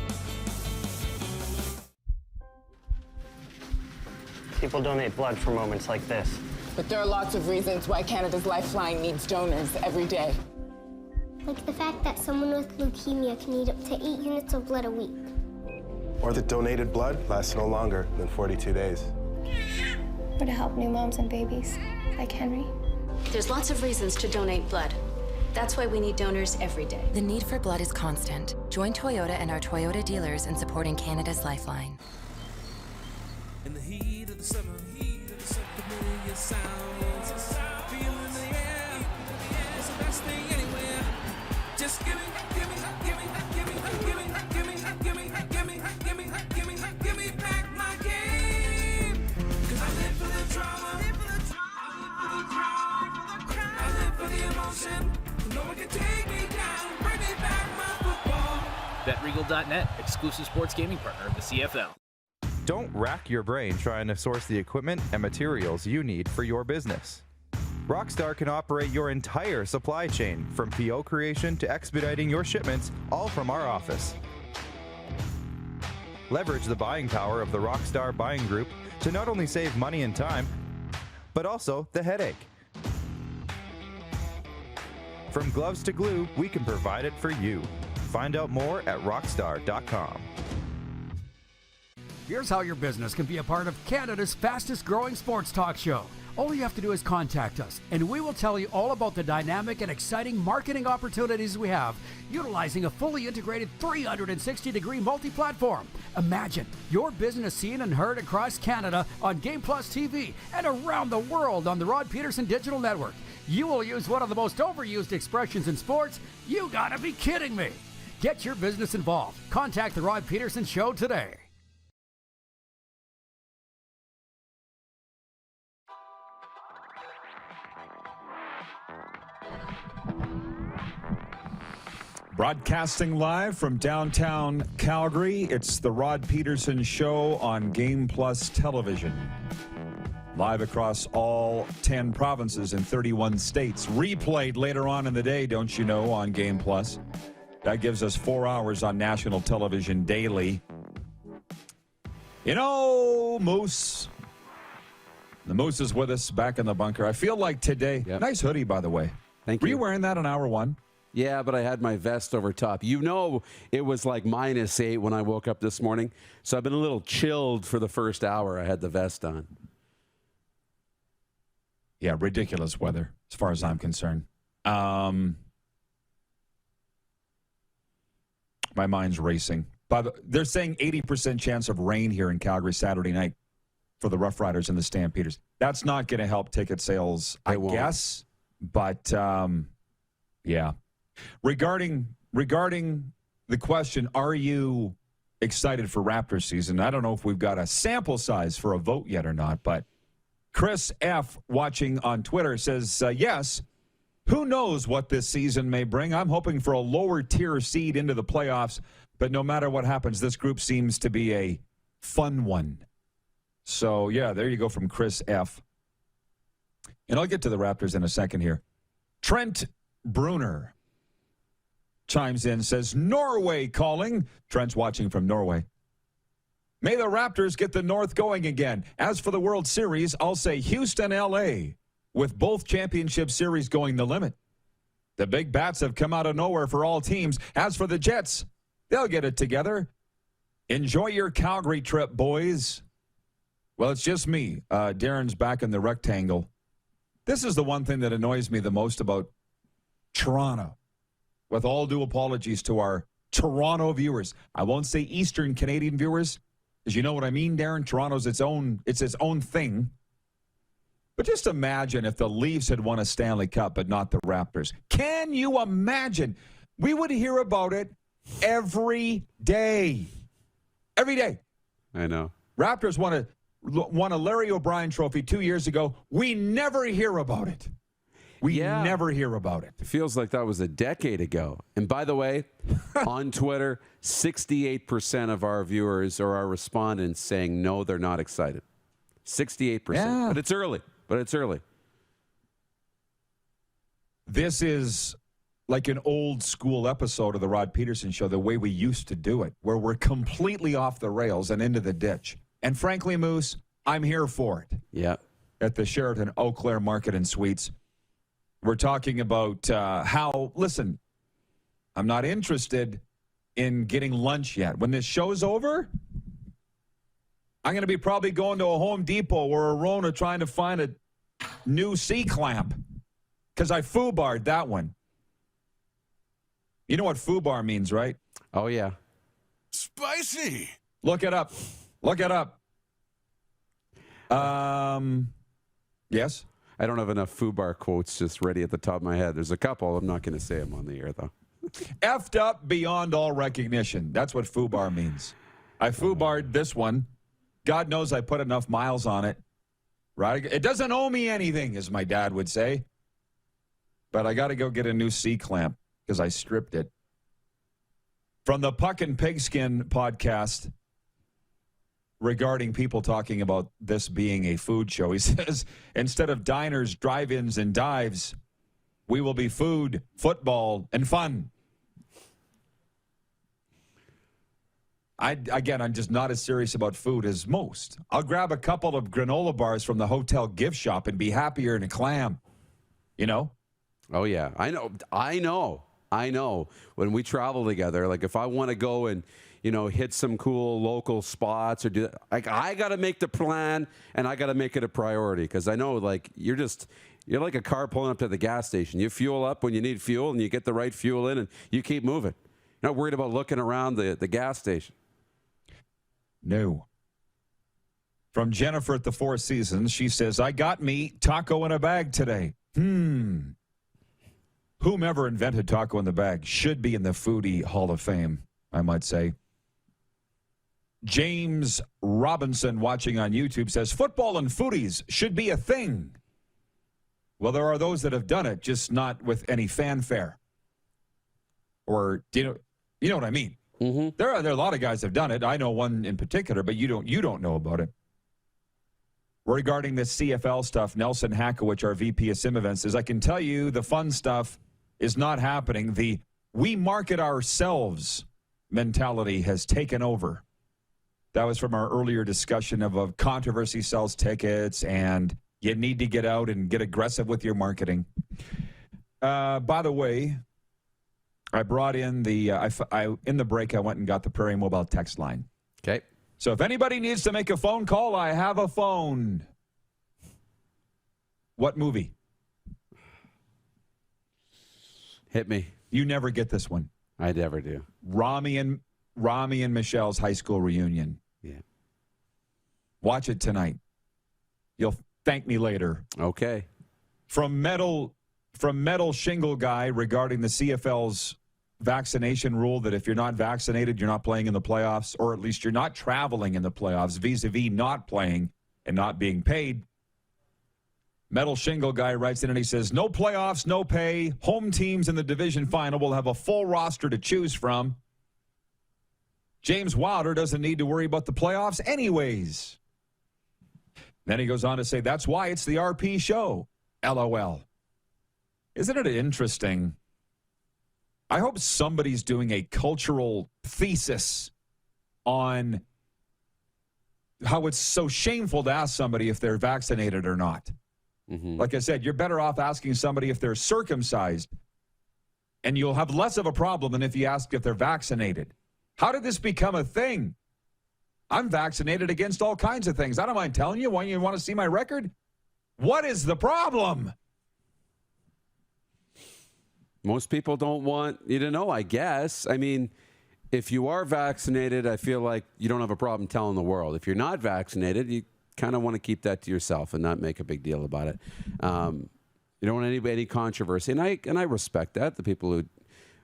People donate blood for moments like this. But there are lots of reasons why Canada's Lifeline needs donors every day. Like the fact that someone with leukemia can need up to 8 units of blood a week. Or that donated blood lasts no longer than 42 days. Or to help new moms and babies, like Henry. There's lots of reasons to donate blood. That's why we need donors every day. The need for blood is constant. Join Toyota and our Toyota dealers in supporting Canada's Lifeline. In the heat of the summer, familiar sounds. Feeling the air. It's the best thing anywhere. Just give me back my game. 'Cause I live for the drama. I live for the emotion. No one can take me down. Bring me back my football. BetRegal.net, exclusive sports gaming partner of the CFL. Don't rack your brain trying to source the equipment and materials you need for your business. Rockstar can operate your entire supply chain, from PO creation to expediting your shipments, all from our office. Leverage the buying power of the Rockstar buying group to not only save money and time, but also the headache. From gloves to glue, we can provide it for you. Find out more at rockstar.com. Here's how your business can be a part of Canada's fastest growing sports talk show. All you have to do is contact us, and we will tell you all about the dynamic and exciting marketing opportunities we have, utilizing a fully integrated 360-degree multi-platform. Imagine your business seen and heard across Canada on Game Plus TV and around the world on the Rod Pedersen Digital Network. You will use one of the most overused expressions in sports. You gotta be kidding me. Get your business involved. Contact the Rod Pedersen Show today. Broadcasting live from downtown Calgary, it's the Rod Pedersen Show on Game Plus Television. Live across all 10 provinces in 31 states. Replayed later on in the day, don't you know, on Game Plus. That gives us 4 hours on national television daily. You know, Moose. The Moose is with us back in the bunker. I feel like today, nice hoodie, by the way. Thank you. Were you wearing that on hour one? Yeah, but I had my vest over top. You know, it was like -8 when I woke up this morning. So I've been a little chilled for the first hour. I had the vest on. Yeah, ridiculous weather as far as I'm concerned. My mind's racing. They're saying 80% chance of rain here in Calgary Saturday night for the Rough Riders and the Stampeders. That's not going to help ticket sales, I guess. But, yeah. Regarding the question, are you excited for Raptors season? I don't know if we've got a sample size for a vote yet or not, but Chris F. watching on Twitter says, yes. Who knows what this season may bring? I'm hoping for a lower tier seed into the playoffs, but no matter what happens, this group seems to be a fun one. So, yeah, there you go from Chris F. And I'll get to the Raptors in a second here. Trent Bruner chimes in, says, Norway calling. Trent's watching from Norway. May the Raptors get the North going again. As for the World Series, I'll say Houston, L.A., with both championship series going the limit. The big bats have come out of nowhere for all teams. As for the Jets, they'll get it together. Enjoy your Calgary trip, boys. Well, it's just me. Darren's back in the rectangle. This is the one thing that annoys me the most about Toronto. With all due apologies to our Toronto viewers. I won't say Eastern Canadian viewers, because you know what I mean, Darren. Toronto's its own thing. But just imagine if the Leafs had won a Stanley Cup, but not the Raptors. Can you imagine? We would hear about it every day. Every day. I know. Raptors won a Larry O'Brien trophy 2 years ago. We never hear about it. We never hear about it. It feels like that was a decade ago. And by the way, on Twitter, 68% of our viewers or our respondents saying no, they're not excited. 68%. Yeah. But it's early. This is like an old school episode of the Rod Pedersen Show, the way we used to do it, where we're completely off the rails and into the ditch. And frankly, Moose, I'm here for it. Yeah. At the Sheraton Eau Claire Market and Suites. We're talking about how, listen, I'm not interested in getting lunch yet. When this show's over, I'm going to be probably going to a Home Depot or a Rona trying to find a new C-clamp because I foobarred that one. You know what foobar means, right? Oh, yeah. Spicy. Look it up. Yes? I don't have enough foobar quotes just ready at the top of my head. There's a couple. I'm not going to say them on the air, though. Effed up beyond all recognition. That's what foobar means. I foobarred this one. God knows I put enough miles on it. Right? It doesn't owe me anything, as my dad would say. But I got to go get a new C-clamp because I stripped it. From the Puck and Pigskin podcast, regarding people talking about this being a food show, he says, instead of diners, drive-ins, and dives, we will be food, football, and fun. I'm just not as serious about food as most. I'll grab a couple of granola bars from the hotel gift shop and be happier than a clam. You know? Oh, yeah. I know. When we travel together, like if I want to go and, hit some cool local spots or do that, like I got to make the plan and I got to make it a priority because I know like you're like a car pulling up to the gas station. You fuel up when you need fuel and you get the right fuel in and you keep moving. You're not worried about looking around the gas station. No. From Jennifer at the Four Seasons, she says, I got me taco in a bag today. Whomever invented taco in the bag should be in the Foodie Hall of Fame, I might say. James Robinson, watching on YouTube, says, football and foodies should be a thing. Well, there are those that have done it, just not with any fanfare. Or you know what I mean? Mm-hmm. There are a lot of guys that have done it. I know one in particular, but you don't know about it. Regarding this CFL stuff, Nelson Hackowich, our VP of Sim Events, says, I can tell you the fun stuff is not happening. The we market ourselves mentality has taken over. That was from our earlier discussion of controversy sells tickets and you need to get out and get aggressive with your marketing. By the way, I brought in in the break, I went and got the Prairie Mobile text line. Okay. So if anybody needs to make a phone call, I have a phone. What movie? Hit me. You never get this one. I never do. Rami and Michelle's high school reunion. Yeah. Watch it tonight. You'll thank me later. Okay. From Metal Shingle Guy regarding the CFL's vaccination rule that if you're not vaccinated, you're not playing in the playoffs, or at least you're not traveling in the playoffs, vis-a-vis not playing and not being paid. Metal Shingle Guy writes in and he says, no playoffs, no pay. Home teams in the division final will have a full roster to choose from. James Wilder doesn't need to worry about the playoffs anyways. Then he goes on to say, that's why it's the RP show. LOL. Isn't it interesting? I hope somebody's doing a cultural thesis on how it's so shameful to ask somebody if they're vaccinated or not. Mm-hmm. Like I said, you're better off asking somebody if they're circumcised, and you'll have less of a problem than if you ask if they're vaccinated. How did this become a thing? I'm vaccinated against all kinds of things. I don't mind telling you. Why you want to see my record? What is the problem? Most people don't want you to know, I guess. I mean, if you are vaccinated, I feel like you don't have a problem telling the world. If you're not vaccinated, you kind of want to keep that to yourself and not make a big deal about it. You don't want any controversy, and I respect that. The people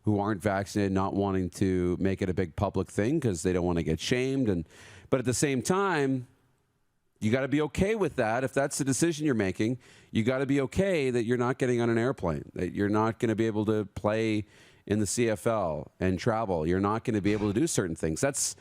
who aren't vaccinated not wanting to make it a big public thing because they don't want to get shamed, but at the same time, you got to be okay with that. If that's the decision you're making, you got to be okay that you're not getting on an airplane, that you're not going to be able to play in the CFL and travel. You're not going to be able to do certain things. That's,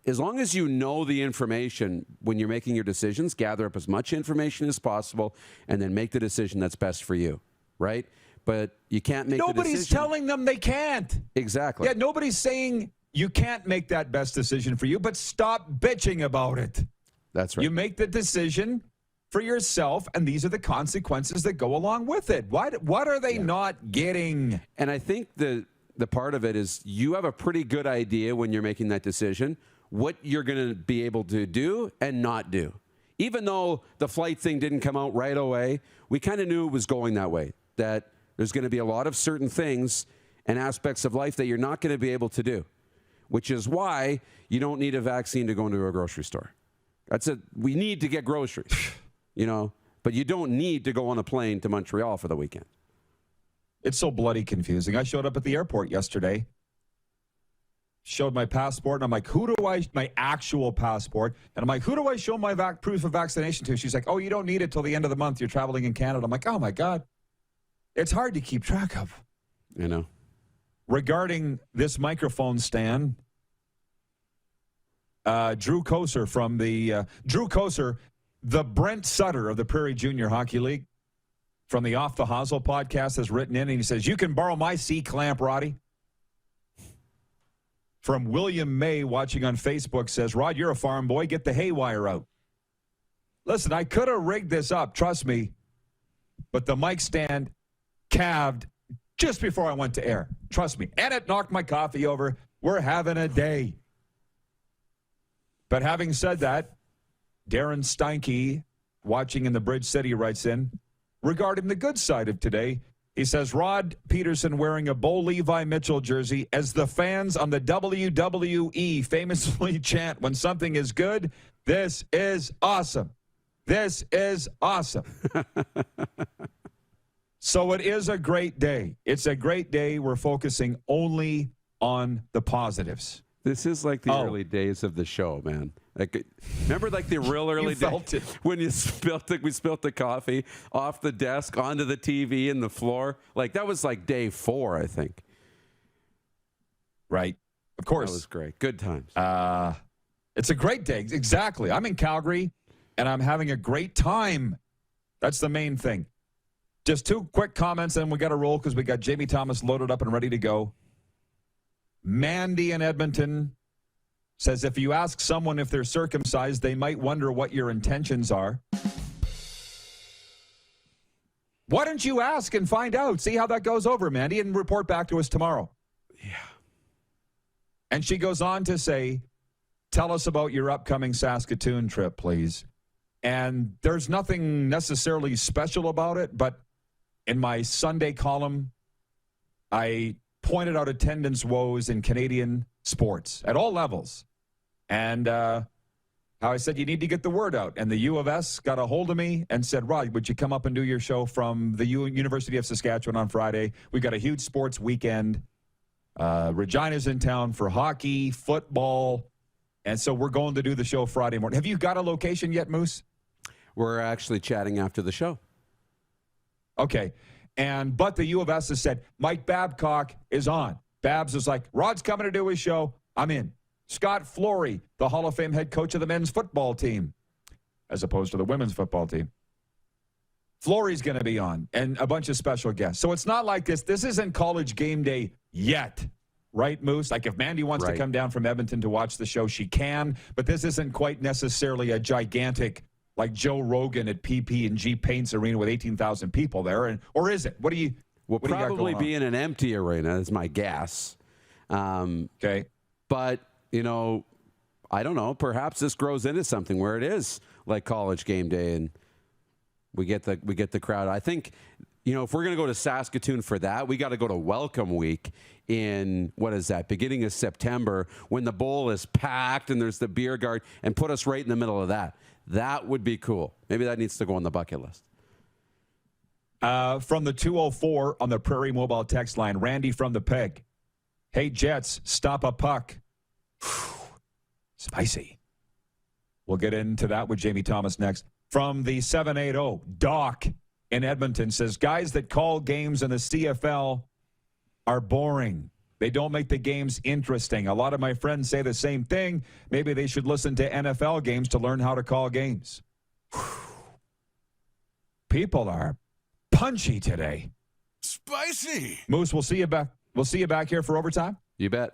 as long as you know the information when you're making your decisions, gather up as much information as possible and then make the decision that's best for you, right? But you can't make the decision. Nobody's telling them they can't. Exactly. Yeah, nobody's saying you can't make that best decision for you, but stop bitching about it. That's right. You make the decision for yourself, and these are the consequences that go along with it. What are they not getting? And I think the part of it is you have a pretty good idea when you're making that decision what you're going to be able to do and not do. Even though the flight thing didn't come out right away, we kind of knew it was going that way, that there's going to be a lot of certain things and aspects of life that you're not going to be able to do, which is why you don't need a vaccine to go into a grocery store. We need to get groceries, but you don't need to go on a plane to Montreal for the weekend. It's so bloody confusing. I showed up at the airport yesterday, showed my passport, and I'm like, my actual passport, and I'm like, who do I show my proof of vaccination to? She's like, oh, you don't need it till the end of the month. You're traveling in Canada. I'm like, oh my God. It's hard to keep track of. I know. Regarding this microphone stand, Drew Koser from the Brent Sutter of the Prairie Junior Hockey League from the Off the Hosel podcast has written in, and he says, you can borrow my C-clamp, Roddy. From William May, watching on Facebook, says, Rod, you're a farm boy. Get the haywire out. Listen, I could have rigged this up, trust me, but the mic stand calved just before I went to air. Trust me. And it knocked my coffee over. We're having a day. But having said that, Darren Steinke, watching in the Bridge City, writes in, regarding the good side of today, he says, Rod Pedersen wearing a Bo-Levi Mitchell jersey as the fans on the WWE famously chant when something is good, this is awesome. This is awesome. So it is a great day. It's a great day. We're focusing only on the positives. This is like the early days of the show, man. Like, remember, like the real early days when we spilt the coffee off the desk onto the TV and the floor. Like that was like day 4, I think. right? Of course. That was great. Good times. It's a great day. Exactly. I'm in Calgary, and I'm having a great time. That's the main thing. Just 2 quick comments, and we got to roll because we got Jamie Thomas loaded up and ready to go. Mandy in Edmonton says, if you ask someone if they're circumcised, they might wonder what your intentions are. Why don't you ask and find out? See how that goes over, Mandy, and report back to us tomorrow. Yeah. And she goes on to say, tell us about your upcoming Saskatoon trip, please. And there's nothing necessarily special about it, but in my Sunday column, I pointed out attendance woes in Canadian sports at all levels. And how I said, you need to get the word out. And the U of S got a hold of me and said, Rod, would you come up and do your show from the University of Saskatchewan on Friday? We've got a huge sports weekend. Regina's in town for hockey, football. And so we're going to do the show Friday morning. Have you got a location yet, Moose? We're actually chatting after the show. Okay. But the U of S has said, Mike Babcock is on. Babs is like, Rod's coming to do his show. I'm in. Scott Flory, the Hall of Fame head coach of the men's football team, as opposed to the women's football team. Flory's going to be on, and a bunch of special guests. So it's not like this. This isn't college game day yet, right, Moose? Like if Mandy wants to come down from Edmonton to watch the show, she can. But this isn't quite necessarily a gigantic, like Joe Rogan at PP&G Paints Arena with 18,000 people there. Or is it? What do you We'll what do you got probably going be on? in an empty arena, is my guess. Okay. But, you know, I don't know. Perhaps this grows into something where it is like college game day and we get the crowd. I think, you know, if we're going to go to Saskatoon for that, we got to go to Welcome Week in, what is that, beginning of September, when the bowl is packed and there's the beer garden, and put us right in the middle of that. That would be cool. Maybe that needs to go on the bucket list. From the 204 on the Prairie Mobile text line, Randy from the Peg. Hey, Jets, stop a puck. Spicy. We'll get into that with Jamie Thomas next. From the 780, Doc in Edmonton says, guys that call games in the CFL are boring. They don't make the games interesting. A lot of my friends say the same thing. Maybe they should listen to NFL games to learn how to call games. People are punchy today. Spicy. Moose, we'll see you back. We'll see you back here for overtime. You bet.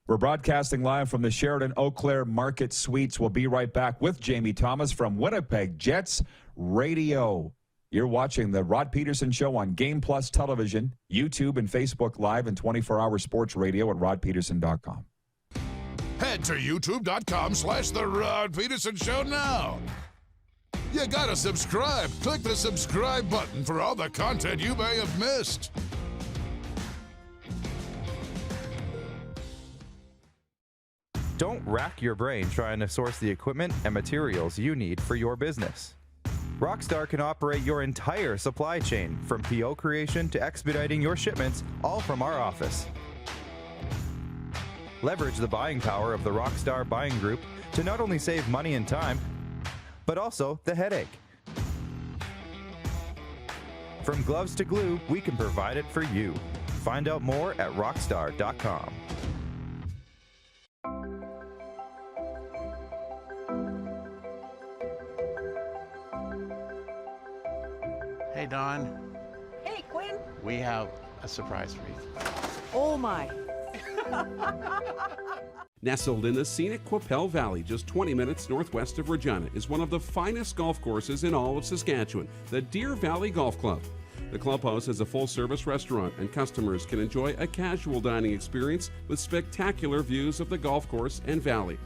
We're broadcasting live from the Sheridan Eau Claire Market Suites. We'll be right back with Jamie Thomas from Winnipeg Jets Radio. You're watching the Rod Pedersen Show on Game Plus Television, YouTube, and Facebook Live, and 24-hour sports radio at rodpedersen.com. Head to youtube.com/The Rod Pedersen Show now. You gotta subscribe. Click the subscribe button for all the content you may have missed. Don't rack your brain trying to source the equipment and materials you need for your business. Rockstar can operate your entire supply chain, from PO creation to expediting your shipments, all from our office. Leverage the buying power of the Rockstar buying group to not only save money and time, but also the headache. From gloves to glue, we can provide it for you. Find out more at rockstar.com. Hey, Don. Hey, Quinn. We have a surprise for you. Oh, my. Nestled in the scenic Qu'Appelle Valley, just 20 minutes northwest of Regina, is one of the finest golf courses in all of Saskatchewan, the Deer Valley Golf Club. The clubhouse has a full-service restaurant, and customers can enjoy a casual dining experience with spectacular views of the golf course and valley.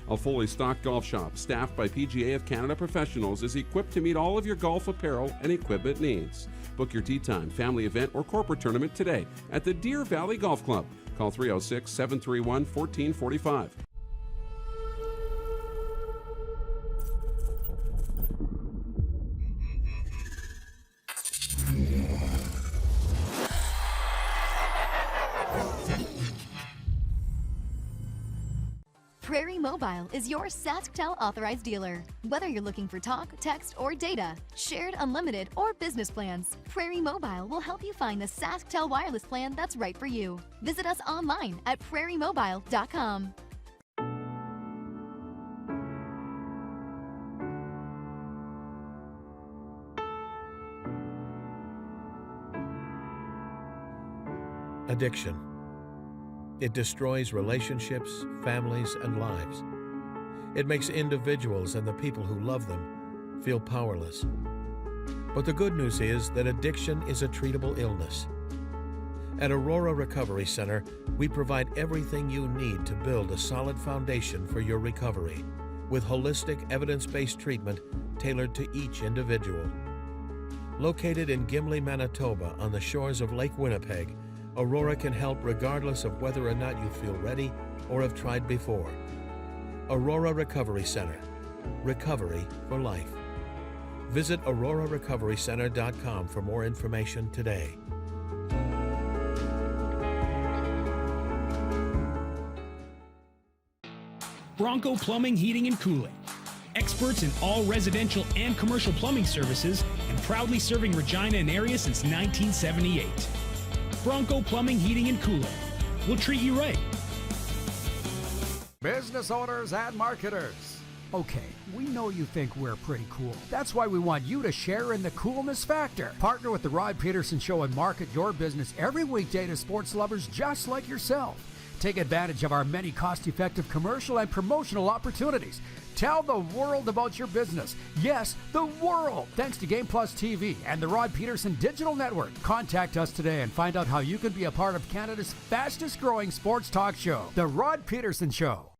A fully stocked golf shop, staffed by PGA of Canada professionals, is equipped to meet all of your golf apparel and equipment needs. Book your tee time, family event, or corporate tournament today at the Deer Valley Golf Club. Call 306-731-1445. Prairie Mobile is your SaskTel authorized dealer. Whether you're looking for talk, text, or data, shared, unlimited, or business plans, Prairie Mobile will help you find the SaskTel wireless plan that's right for you. Visit us online at prairiemobile.com. Addiction. It destroys relationships, families, and lives. It makes individuals and the people who love them feel powerless. But the good news is that addiction is a treatable illness. At Aurora Recovery Center, we provide everything you need to build a solid foundation for your recovery, with holistic, evidence-based treatment tailored to each individual. Located in Gimli, Manitoba, on the shores of Lake Winnipeg, Aurora can help regardless of whether or not you feel ready or have tried before. Aurora Recovery Center. Recovery for life. Visit aurorarecoverycenter.com for more information today. Bronco Plumbing, Heating, and Cooling. Experts in all residential and commercial plumbing services and proudly serving Regina and area since 1978. Bronco Plumbing, Heating, and Cooling. We'll treat you right. Business owners and marketers. Okay, we know you think we're pretty cool. That's why we want you to share in the coolness factor. Partner with the Rod Pedersen Show and market your business every weekday to sports lovers just like yourself. Take advantage of our many cost-effective commercial and promotional opportunities. Tell the world about your business. Yes, the world. Thanks to Game Plus TV and the Rod Pedersen Digital Network. Contact us today and find out how you can be a part of Canada's fastest-growing sports talk show, The Rod Pedersen Show.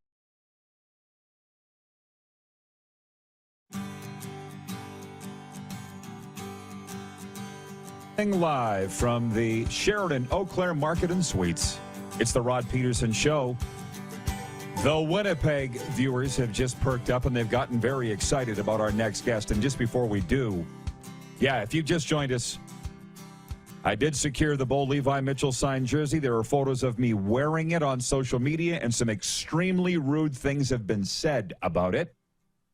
Live from the Sheridan Eau Claire Market and Suites. It's the Rod Pedersen Show. The Winnipeg viewers have just perked up and they've gotten very excited about our next guest. And just before we do, if you just joined us, I did secure the Bo-Levi Mitchell signed jersey. There are photos of me wearing it on social media, and some extremely rude things have been said about it.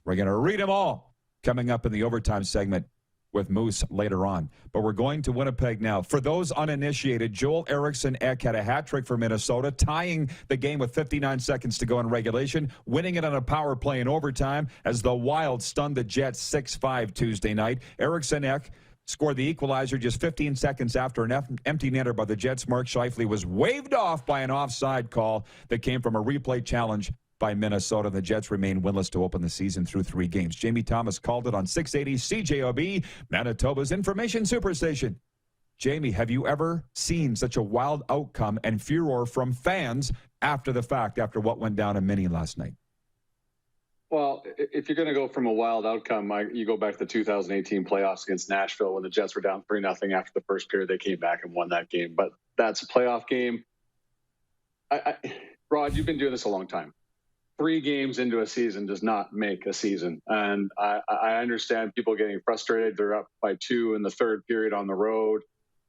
We're going to read them all coming up in the overtime segment with Moose later on. But we're going to Winnipeg now. For those uninitiated, Joel Eriksson Ek had a hat trick for Minnesota, tying the game with 59 seconds to go in regulation, winning it on a power play in overtime as the Wild stunned the Jets 6-5 Tuesday night. Eriksson Ek scored the equalizer just 15 seconds after an empty netter by the Jets. Mark Scheifele was waved off by an offside call that came from a replay challenge by Minnesota. The Jets remain winless to open the season through 3 games. Jamie Thomas called it on 680 CJOB, Manitoba's information superstation. Jamie, have you ever seen such a wild outcome and furor from fans after the fact, after what went down in Mini last night? Well, if you're going to go from a wild outcome, you go back to the 2018 playoffs against Nashville when the Jets were down 3-0 after the first period. They came back and won that game. But that's a playoff game. Rod, you've been doing this a long time. 3 games into a season does not make a season. And I understand people getting frustrated. They're up by 2 in the third period on the road.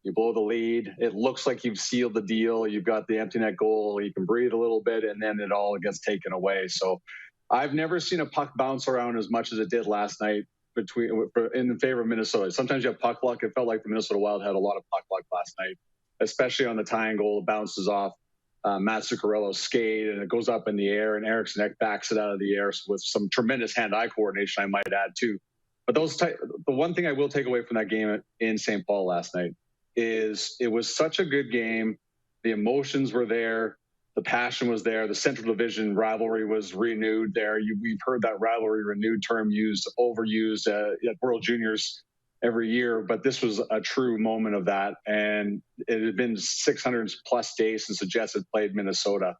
You blow the lead. It looks like you've sealed the deal. You've got the empty net goal. You can breathe a little bit, and then it all gets taken away. So I've never seen a puck bounce around as much as it did last night in favor of Minnesota. Sometimes you have puck luck. It felt like the Minnesota Wild had a lot of puck luck last night, especially on the tying goal. It bounces off Matt Zuccarello's skate, and it goes up in the air, and Eriksson Ek backs it out of the air with some tremendous hand-eye coordination, I might add, too. But the one thing I will take away from that game in St. Paul last night is it was such a good game. The emotions were there. The passion was there. The Central Division rivalry was renewed there. We've heard that rivalry renewed term overused at World Juniors every year, but this was a true moment of that. And it had been 600 plus days since the Jets had played Minnesota.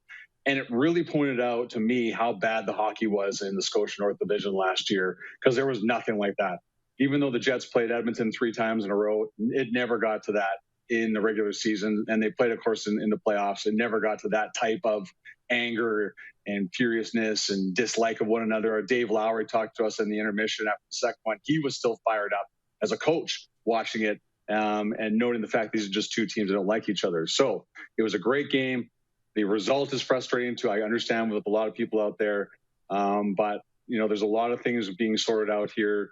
And it really pointed out to me how bad the hockey was in the Scotia North Division last year, because there was nothing like that. Even though the Jets played Edmonton 3 times in a row, it never got to that in the regular season. And they played, of course, in the playoffs. It never got to that type of anger and furiousness and dislike of one another. Dave Lowry talked to us in the intermission after the second one. He was still fired up as a coach watching it and noting the fact these are just 2 teams that don't like each other. So it was a great game. The result is frustrating too. I understand with a lot of people out there, but there's a lot of things being sorted out here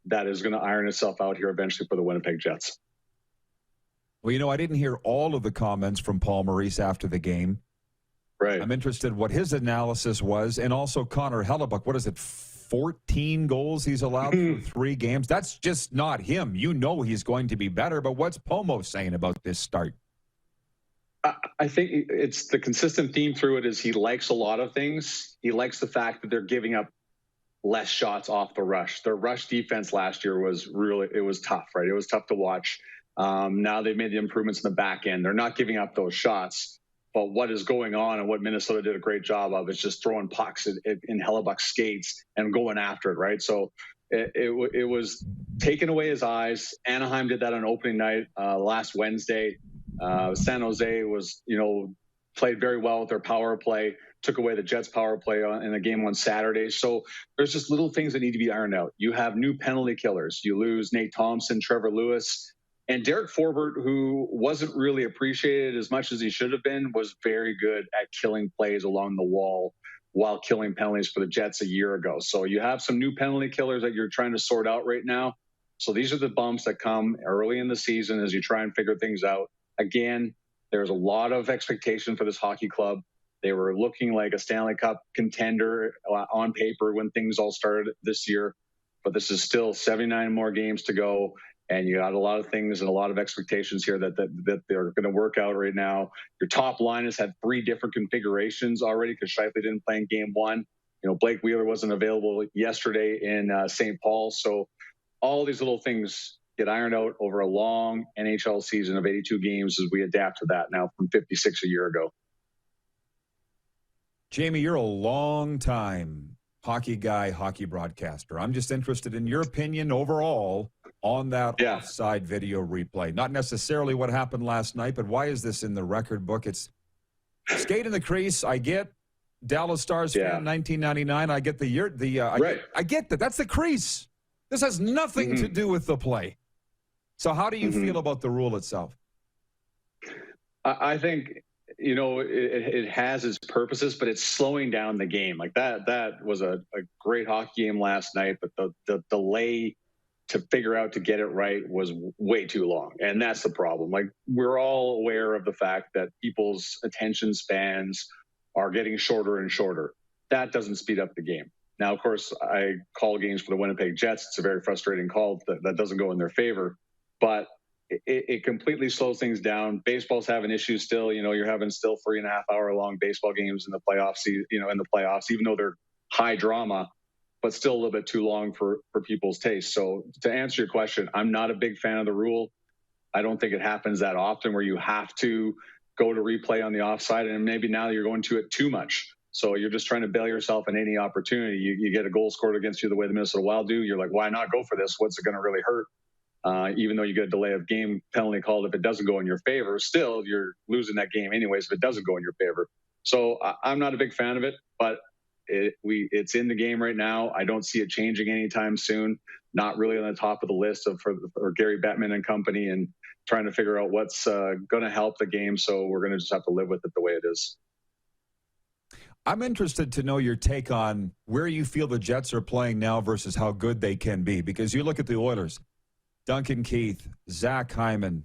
that is going to iron itself out here eventually for the Winnipeg Jets. Well, I didn't hear all of the comments from Paul Maurice after the game. Right. I'm interested what his analysis was, and also Connor Hellebuck. What is it, 14 goals he's allowed through 3 games? That's just not him. He's going to be better, but what's Pomo saying about this start? I think it's the consistent theme through it is he likes a lot of things. He likes the fact that they're giving up less shots off the rush. Their rush defense last year was tough, right? It was tough to watch. Now they've made the improvements in the back end. They're not giving up those shots. But what is going on and what Minnesota did a great job of is just throwing pucks in Hellebuck's skates and going after it, right? So it was taking away his eyes. Anaheim did that on opening night last Wednesday. San Jose was, played very well with their power play, took away the Jets' power play in the game on Saturday. So there's just little things that need to be ironed out. You have new penalty killers. You lose Nate Thompson, Trevor Lewis. And Derek Forbert, who wasn't really appreciated as much as he should have been, was very good at killing plays along the wall while killing penalties for the Jets a year ago. So you have some new penalty killers that you're trying to sort out right now. So these are the bumps that come early in the season as you try and figure things out. Again, there's a lot of expectation for this hockey club. They were looking like a Stanley Cup contender on paper when things all started this year. But this is still 79 more games to go. And you got a lot of things and a lot of expectations here that they're going to work out right now. Your top line has had 3 different configurations already because Scheifele didn't play in game 1. Blake Wheeler wasn't available yesterday in St. Paul. So all these little things get ironed out over a long NHL season of 82 games as we adapt to that now from 56 a year ago. Jamie, you're a long time hockey guy, hockey broadcaster. I'm just interested in your opinion overall on that offside video replay. Not necessarily what happened last night, but why is this in the record book? It's skate in the crease. I get Dallas Stars fan 1999. I get the year. I get that. That's the crease. This has nothing to do with the play. So how do you feel about the rule itself? I think it has its purposes, but it's slowing down the game. Like that was a great hockey game last night, but the delay to figure out to get it right was way too long. And that's the problem. Like, we're all aware of the fact that people's attention spans are getting shorter and shorter. That doesn't speed up the game. Now, of course, I call games for the Winnipeg Jets. It's a very frustrating call that doesn't go in their favor, but it completely slows things down. Baseball's having issues still. You're having still 3.5 hour long baseball games in the playoffs, even though they're high drama, but still a little bit too long for people's taste. So to answer your question, I'm not a big fan of the rule. I don't think it happens that often where you have to go to replay on the offside, and maybe now you're going to it too much. So you're just trying to bail yourself in any opportunity. You get a goal scored against you the way the Minnesota Wild do. You're like, why not go for this? What's it going to really hurt? Even though you get a delay of game penalty called if it doesn't go in your favor, still you're losing that game anyways if it doesn't go in your favor. So I'm not a big fan of it, but it's in the game right now. I don't see it changing anytime soon. Not really on the top of the list for Gary Bettman and company, and trying to figure out what's going to help the game. So we're going to just have to live with it the way it is. I'm interested to know your take on where you feel the Jets are playing now versus how good they can be, because you look at the Oilers, Duncan Keith, Zach Hyman,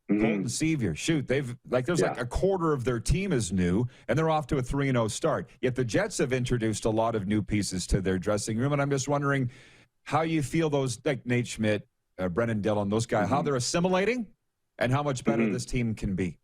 Colton Sevier. Shoot, there's like a quarter of their team is new, and they're off to a 3-0 start. Yet the Jets have introduced a lot of new pieces to their dressing room, and I'm just wondering how you feel those, like Nate Schmidt, Brendan Dillon, those guys, how they're assimilating and how much better this team can be.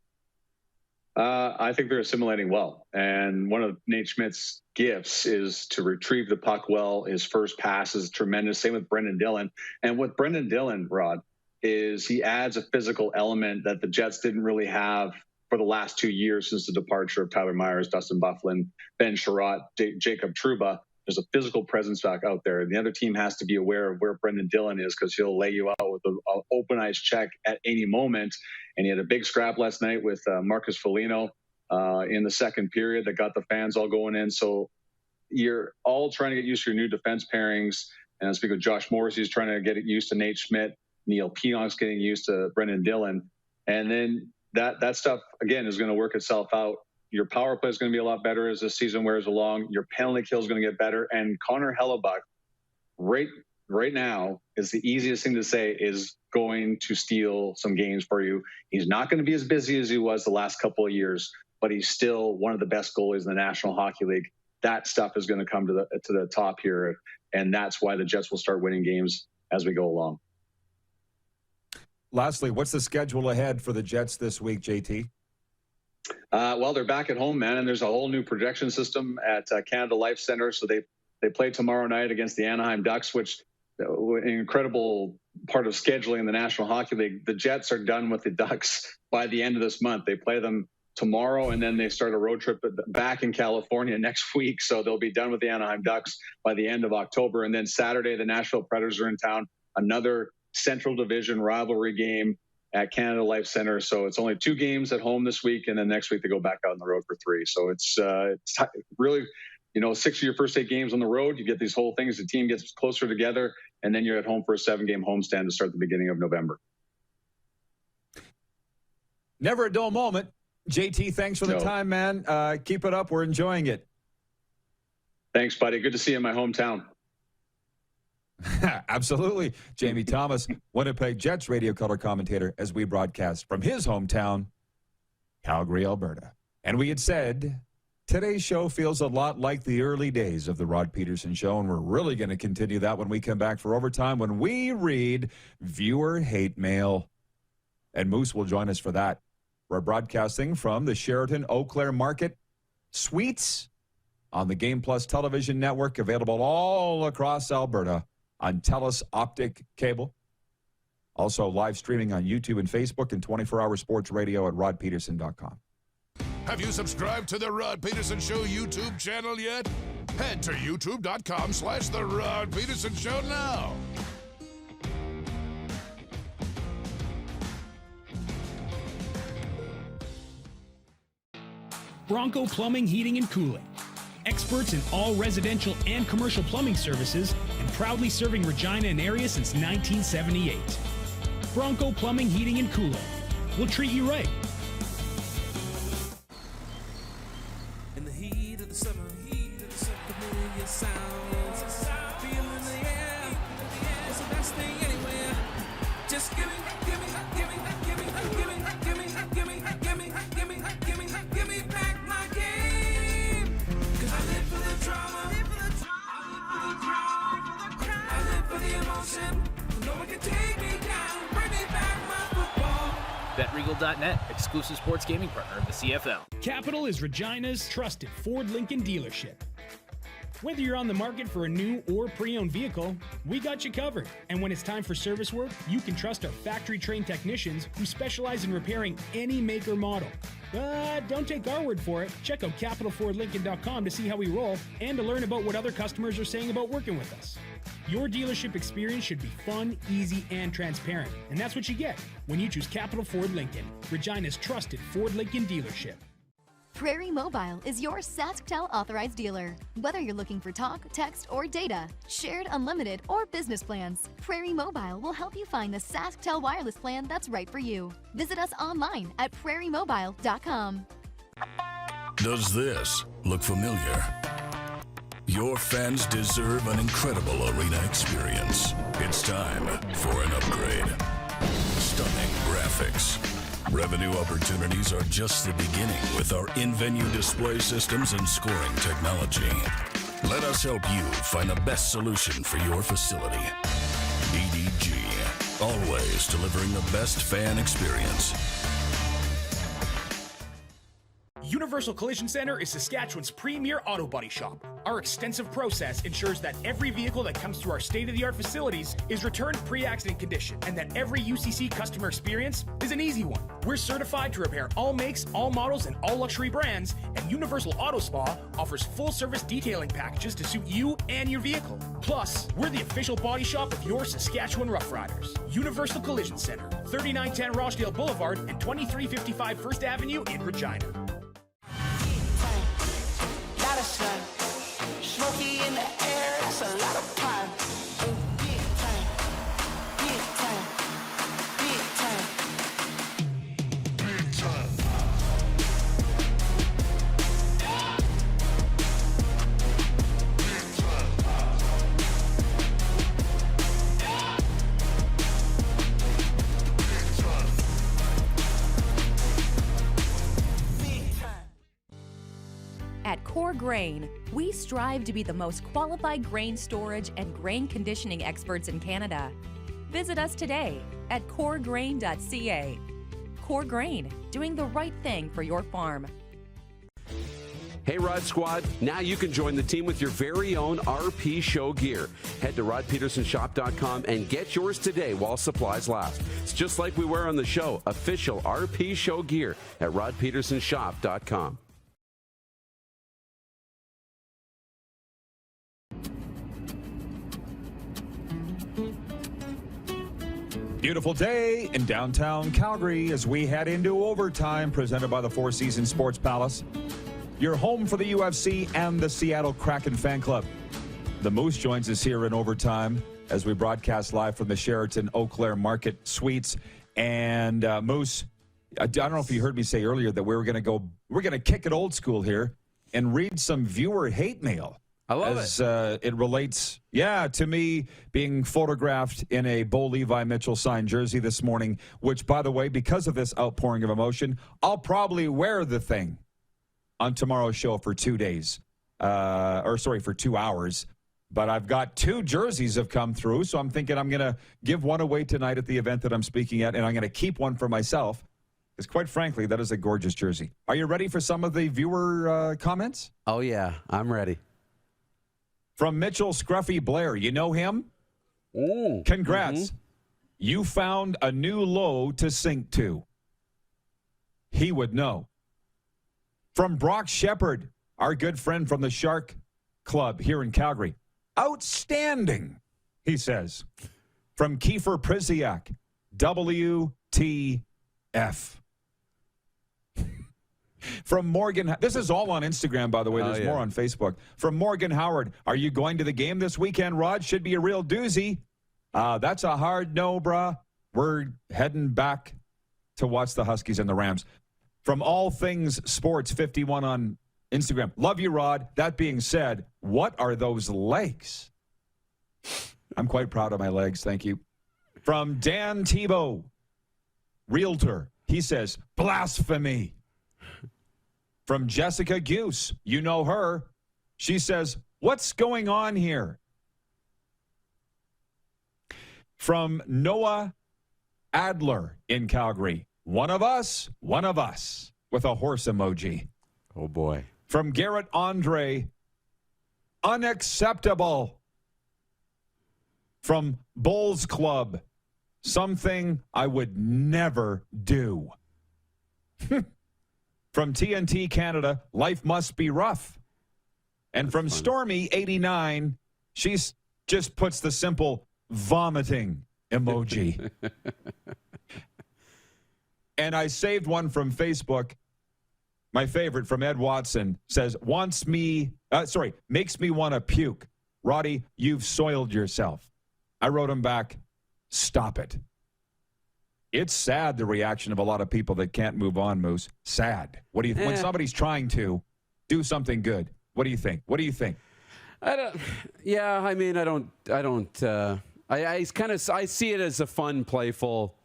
I think they're assimilating well. And one of Nate Schmidt's gifts is to retrieve the puck well. His first pass is tremendous. Same with Brendan Dillon. And with Brendan Dillon, Rod, is he adds a physical element that the Jets didn't really have for the last 2 years since the departure of Tyler Myers, Dustin Byfuglien, Ben Sherratt, Jacob Trouba. There's a physical presence back out there. And the other team has to be aware of where Brendan Dillon is, because he'll lay you out with an open ice check at any moment. And he had a big scrap last night with Marcus Foligno in the second period that got the fans all going in. So you're all trying to get used to your new defense pairings. And speaking of Josh Morrissey, he's trying to get used to Nate Schmidt. Neil Pionk's getting used to Brendan Dillon. And then that stuff, again, is going to work itself out Your power play is going to be a lot better as the season wears along. Your penalty kill is going to get better. And Connor Hellebuck, right now, is the easiest thing to say is going to steal some games for you. He's not going to be as busy as he was the last couple of years, but he's still one of the best goalies in the National Hockey League. That stuff is going to come to the top here, and that's why the Jets will start winning games as we go along. Lastly, what's the schedule ahead for the Jets this week, JT? Well, they're back at home, man, and there's a whole new projection system at Canada Life Center. So they play tomorrow night against the Anaheim Ducks, which an incredible part of scheduling in the National Hockey League. The Jets are done with the Ducks by the end of this month. They play them tomorrow, and then they start a road trip back in California next week. So they'll be done with the Anaheim Ducks by the end of October. And then Saturday, the Nashville Predators are in town, another Central Division rivalry game at Canada Life Center. So it's only 2 games at home this week, and then next week they go back out on the road for 3. So it's really, 6 of your first 8 games on the road. You get these whole things. The team gets closer together, and then you're at home for a 7-game homestand to start the beginning of November. Never a dull moment. JT, thanks for the time, man. Keep it up. We're enjoying it. Thanks, buddy. Good to see you in my hometown. Absolutely. Jamie Thomas, Winnipeg Jets radio color commentator, as we broadcast from his hometown, Calgary, Alberta. And we had said today's show feels a lot like the early days of the Rod Pedersen Show, and we're really going to continue that when we come back for overtime, when we read viewer hate mail. And Moose will join us for that. We're broadcasting from the Sheraton Eau Claire Market Suites on the Game Plus television network, available all across Alberta on TELUS Optic Cable. Also live streaming on YouTube and Facebook, and 24-hour sports radio at rodpedersen.com. Have you subscribed to the Rod Pedersen Show YouTube channel yet? Head to youtube.com/The Rod Pedersen Show now. Bronco Plumbing, Heating, and Cooling. Experts in all residential and commercial plumbing services, and proudly serving Regina and area since 1978. Bronco Plumbing, Heating, and Cooling. We'll treat you right. In the heat of the summer, familiar sounds. Feel in the air, it's the best thing anywhere. Just give me back my game. 'Cause I live for the drama, I live for the emotion. No one can take me down. Bring me back my football. BetRegal.net, exclusive sports gaming partner of the CFL. Capital is Regina's trusted Ford Lincoln dealership. Whether you're on the market for a new or pre-owned vehicle, we got you covered. And when it's time for service work, you can trust our factory-trained technicians who specialize in repairing any make or model. But don't take our word for it. Check out capitalfordlincoln.com to see how we roll and to learn about what other customers are saying about working with us. Your dealership experience should be fun, easy, and transparent. And that's what you get when you choose Capital Ford Lincoln, Regina's trusted Ford Lincoln dealership. Prairie Mobile is your SaskTel authorized dealer. Whether you're looking for talk, text, or data, shared, unlimited, or business plans, Prairie Mobile will help you find the SaskTel wireless plan that's right for you. Visit us online at prairiemobile.com. Does this look familiar? Your fans deserve an incredible arena experience. It's time for an upgrade. Stunning graphics. Revenue opportunities are just the beginning with our in-venue display systems and scoring technology. Let us help you find the best solution for your facility. EDG, always delivering the best fan experience. Universal Collision Center is Saskatchewan's premier auto body shop. Our extensive process ensures that every vehicle that comes through our state-of-the-art facilities is returned pre-accident condition, and that every UCC customer experience is an easy one. We're certified to repair all makes, all models, and all luxury brands, and Universal Auto Spa offers full-service detailing packages to suit you and your vehicle. Plus, we're the official body shop of your Saskatchewan Rough Riders. Universal Collision Center, 3910 Rochdale Boulevard and 2355 First Avenue in Regina. Smoky in the air, that's a lot of time. Big time, big time, big time, big time. At Core Grain, we strive to be the most qualified grain storage and grain conditioning experts in Canada. Visit us today at coregrain.ca. Core Grain, doing the right thing for your farm. Hey, Rod Squad, now you can join the team with your very own RP Show gear. Head to rodpedersenshop.com and get yours today while supplies last. It's just like we wear on the show, official RP Show gear at rodpedersenshop.com. Beautiful day in downtown Calgary as we head into overtime, presented by the Four Seasons Sports Palace. Your home for the UFC and the Seattle Kraken fan club. The Moose joins us here in overtime as we broadcast live from the Sheraton Eau Claire Market Suites. And Moose, I don't know if you heard me say earlier that we're going to kick it old school here and read some viewer hate mail. I love it. It relates, to me being photographed in a Bo-Levi Mitchell signed jersey this morning, which, by the way, because of this outpouring of emotion, I'll probably wear the thing on tomorrow's show for 2 days, for 2 hours. But I've got 2 jerseys have come through, so I'm thinking I'm going to give one away tonight at the event that I'm speaking at, and I'm going to keep one for myself, because quite frankly, that is a gorgeous jersey. Are you ready for some of the viewer comments? Oh, yeah, I'm ready. From Mitchell Scruffy Blair, you know him? Ooh. Congrats. Mm-hmm. You found a new low to sink to. He would know. From Brock Shepard, our good friend from the Shark Club here in Calgary. Outstanding, he says. From Kiefer Priziak, WTF. From Morgan, this is all on Instagram, by the way. There's more on Facebook. From Morgan Howard, are you going to the game this weekend, Rod? Should be a real doozy. That's a hard no, brah. We're heading back to watch the Huskies and the Rams. From All Things Sports 51 on Instagram. Love you, Rod. That being said, what are those legs? I'm quite proud of my legs. Thank you. From Dan Tebow, realtor. He says, blasphemy. From Jessica Goose, you know her. She says, what's going on here? From Noah Adler in Calgary. One of us, with a horse emoji. Oh, boy. From Garrett Andre, unacceptable. From Bulls Club, something I would never do. From TNT Canada, life must be rough. And from Stormy 89, she just puts the simple vomiting emoji. And I saved one from Facebook. My favorite from Ed Watson says, makes me want to puke. Roddy, you've soiled yourself. I wrote him back, stop it. It's sad, the reaction of a lot of people that can't move on, Moose. Sad. What do you when somebody's trying to do something good? What do you think? I see it as a fun, playful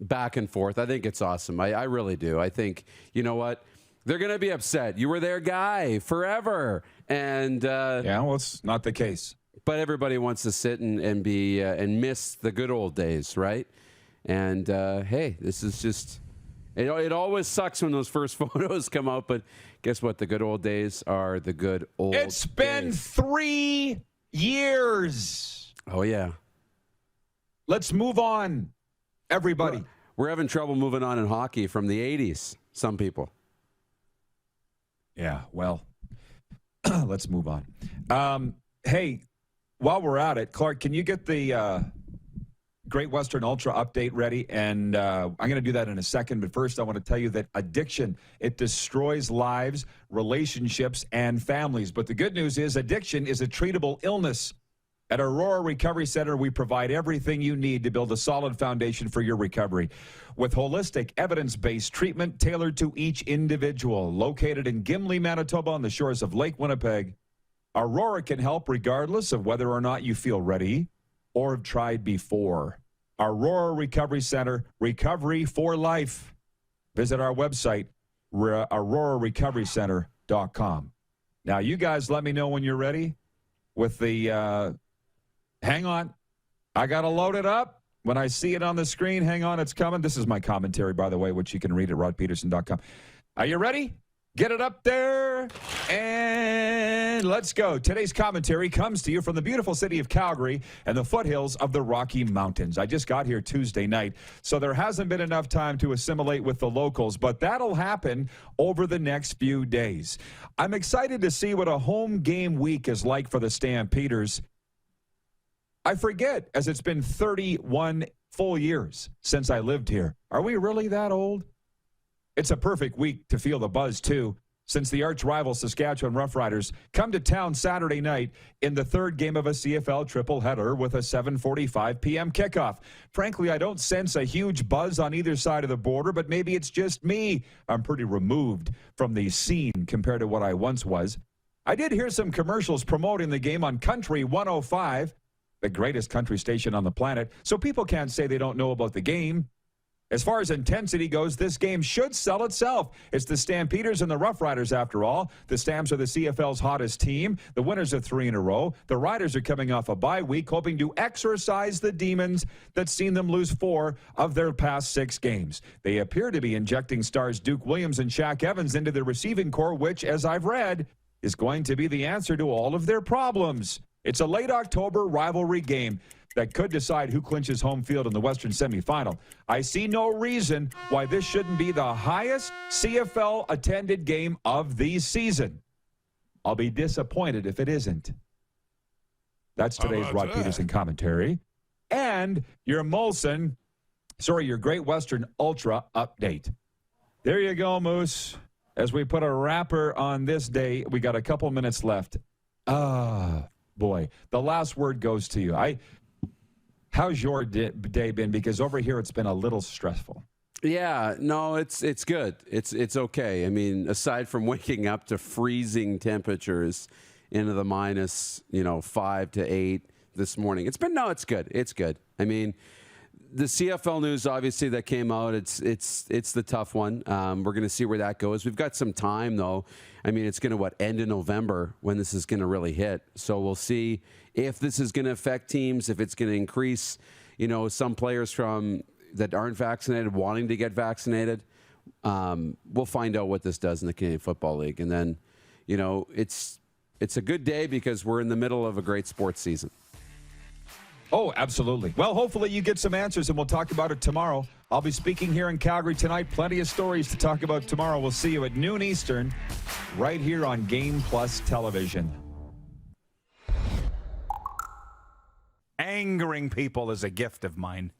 back and forth. I think it's awesome. I really do. I think, you know what? They're going to be upset. You were their guy forever. And it's not the case. But everybody wants to sit and be and miss the good old days, right? And hey, this is just it always sucks when those first photos come out, but guess what? The good old days are the good old days. It's been 3 years. Oh yeah. Let's move on, everybody. We're having trouble moving on in hockey from the 80s, some people. Yeah, well, let's move on. Hey, while we're at it, Clark, can you get the Great Western Ultra update ready? And I'm going to do that in a second. But first, I want to tell you that addiction, it destroys lives, relationships, and families. But the good news is addiction is a treatable illness. At Aurora Recovery Center, we provide everything you need to build a solid foundation for your recovery. With holistic, evidence-based treatment tailored to each individual. Located in Gimli, Manitoba on the shores of Lake Winnipeg, Aurora can help regardless of whether or not you feel ready or have tried before. Aurora Recovery Center, recovery for life. Visit our website, aurorarecoverycenter.com. Now, you guys let me know when you're ready with the hang on. I got to load it up. When I see it on the screen, hang on, it's coming. This is my commentary, by the way, which you can read at rodpedersen.com. Are you ready? Get it up there, and let's go. Today's commentary comes to you from the beautiful city of Calgary and the foothills of the Rocky Mountains. I just got here Tuesday night, so there hasn't been enough time to assimilate with the locals, but that'll happen over the next few days. I'm excited to see what a home game week is like for the Stampeders. I forget, as it's been 31 full years since I lived here. Are we really that old? It's a perfect week to feel the buzz, too, since the arch-rival Saskatchewan Roughriders come to town Saturday night in the third game of a CFL tripleheader with a 7:45 p.m. kickoff. Frankly, I don't sense a huge buzz on either side of the border, but maybe it's just me. I'm pretty removed from the scene compared to what I once was. I did hear some commercials promoting the game on Country 105, the greatest country station on the planet, so people can't say they don't know about the game. As far as intensity goes, this game should sell itself. It's the Stampeders and the Roughriders, after all. The Stamps are the CFL's hottest team. The winners of 3 in a row. The Riders are coming off a bye week, hoping to exorcise the demons that's seen them lose 4 of their past 6 games. They appear to be injecting stars Duke Williams and Shaq Evans into the receiving corps, which, as I've read, is going to be the answer to all of their problems. It's a late October rivalry game that could decide who clinches home field in the Western semifinal. I see no reason why this shouldn't be the highest CFL-attended game of the season. I'll be disappointed if it isn't. That's today's Rod Pedersen commentary. And your your Great Western Ultra update. There you go, Moose. As we put a wrapper on this day, we got a couple minutes left. Boy, the last word goes to you. How's your day been? Because over here it's been a little stressful. Yeah, no, it's good. It's okay. I mean, aside from waking up to freezing temperatures into the minus, 5 to 8 this morning, it's good. It's good. I mean, the CFL news obviously that came out, it's the tough one. We're going to see where that goes. We've got some time though. I mean, it's going to end in November when this is going to really hit. So we'll see if this is going to affect teams, if it's going to increase, some players that aren't vaccinated wanting to get vaccinated. We'll find out what this does in the Canadian Football League. And then, it's a good day because we're in the middle of a great sports season. Oh, absolutely. Well, hopefully you get some answers, and we'll talk about it tomorrow. I'll be speaking here in Calgary tonight. Plenty of stories to talk about tomorrow. We'll see you at noon Eastern, right here on Game Plus Television. Angering people is a gift of mine.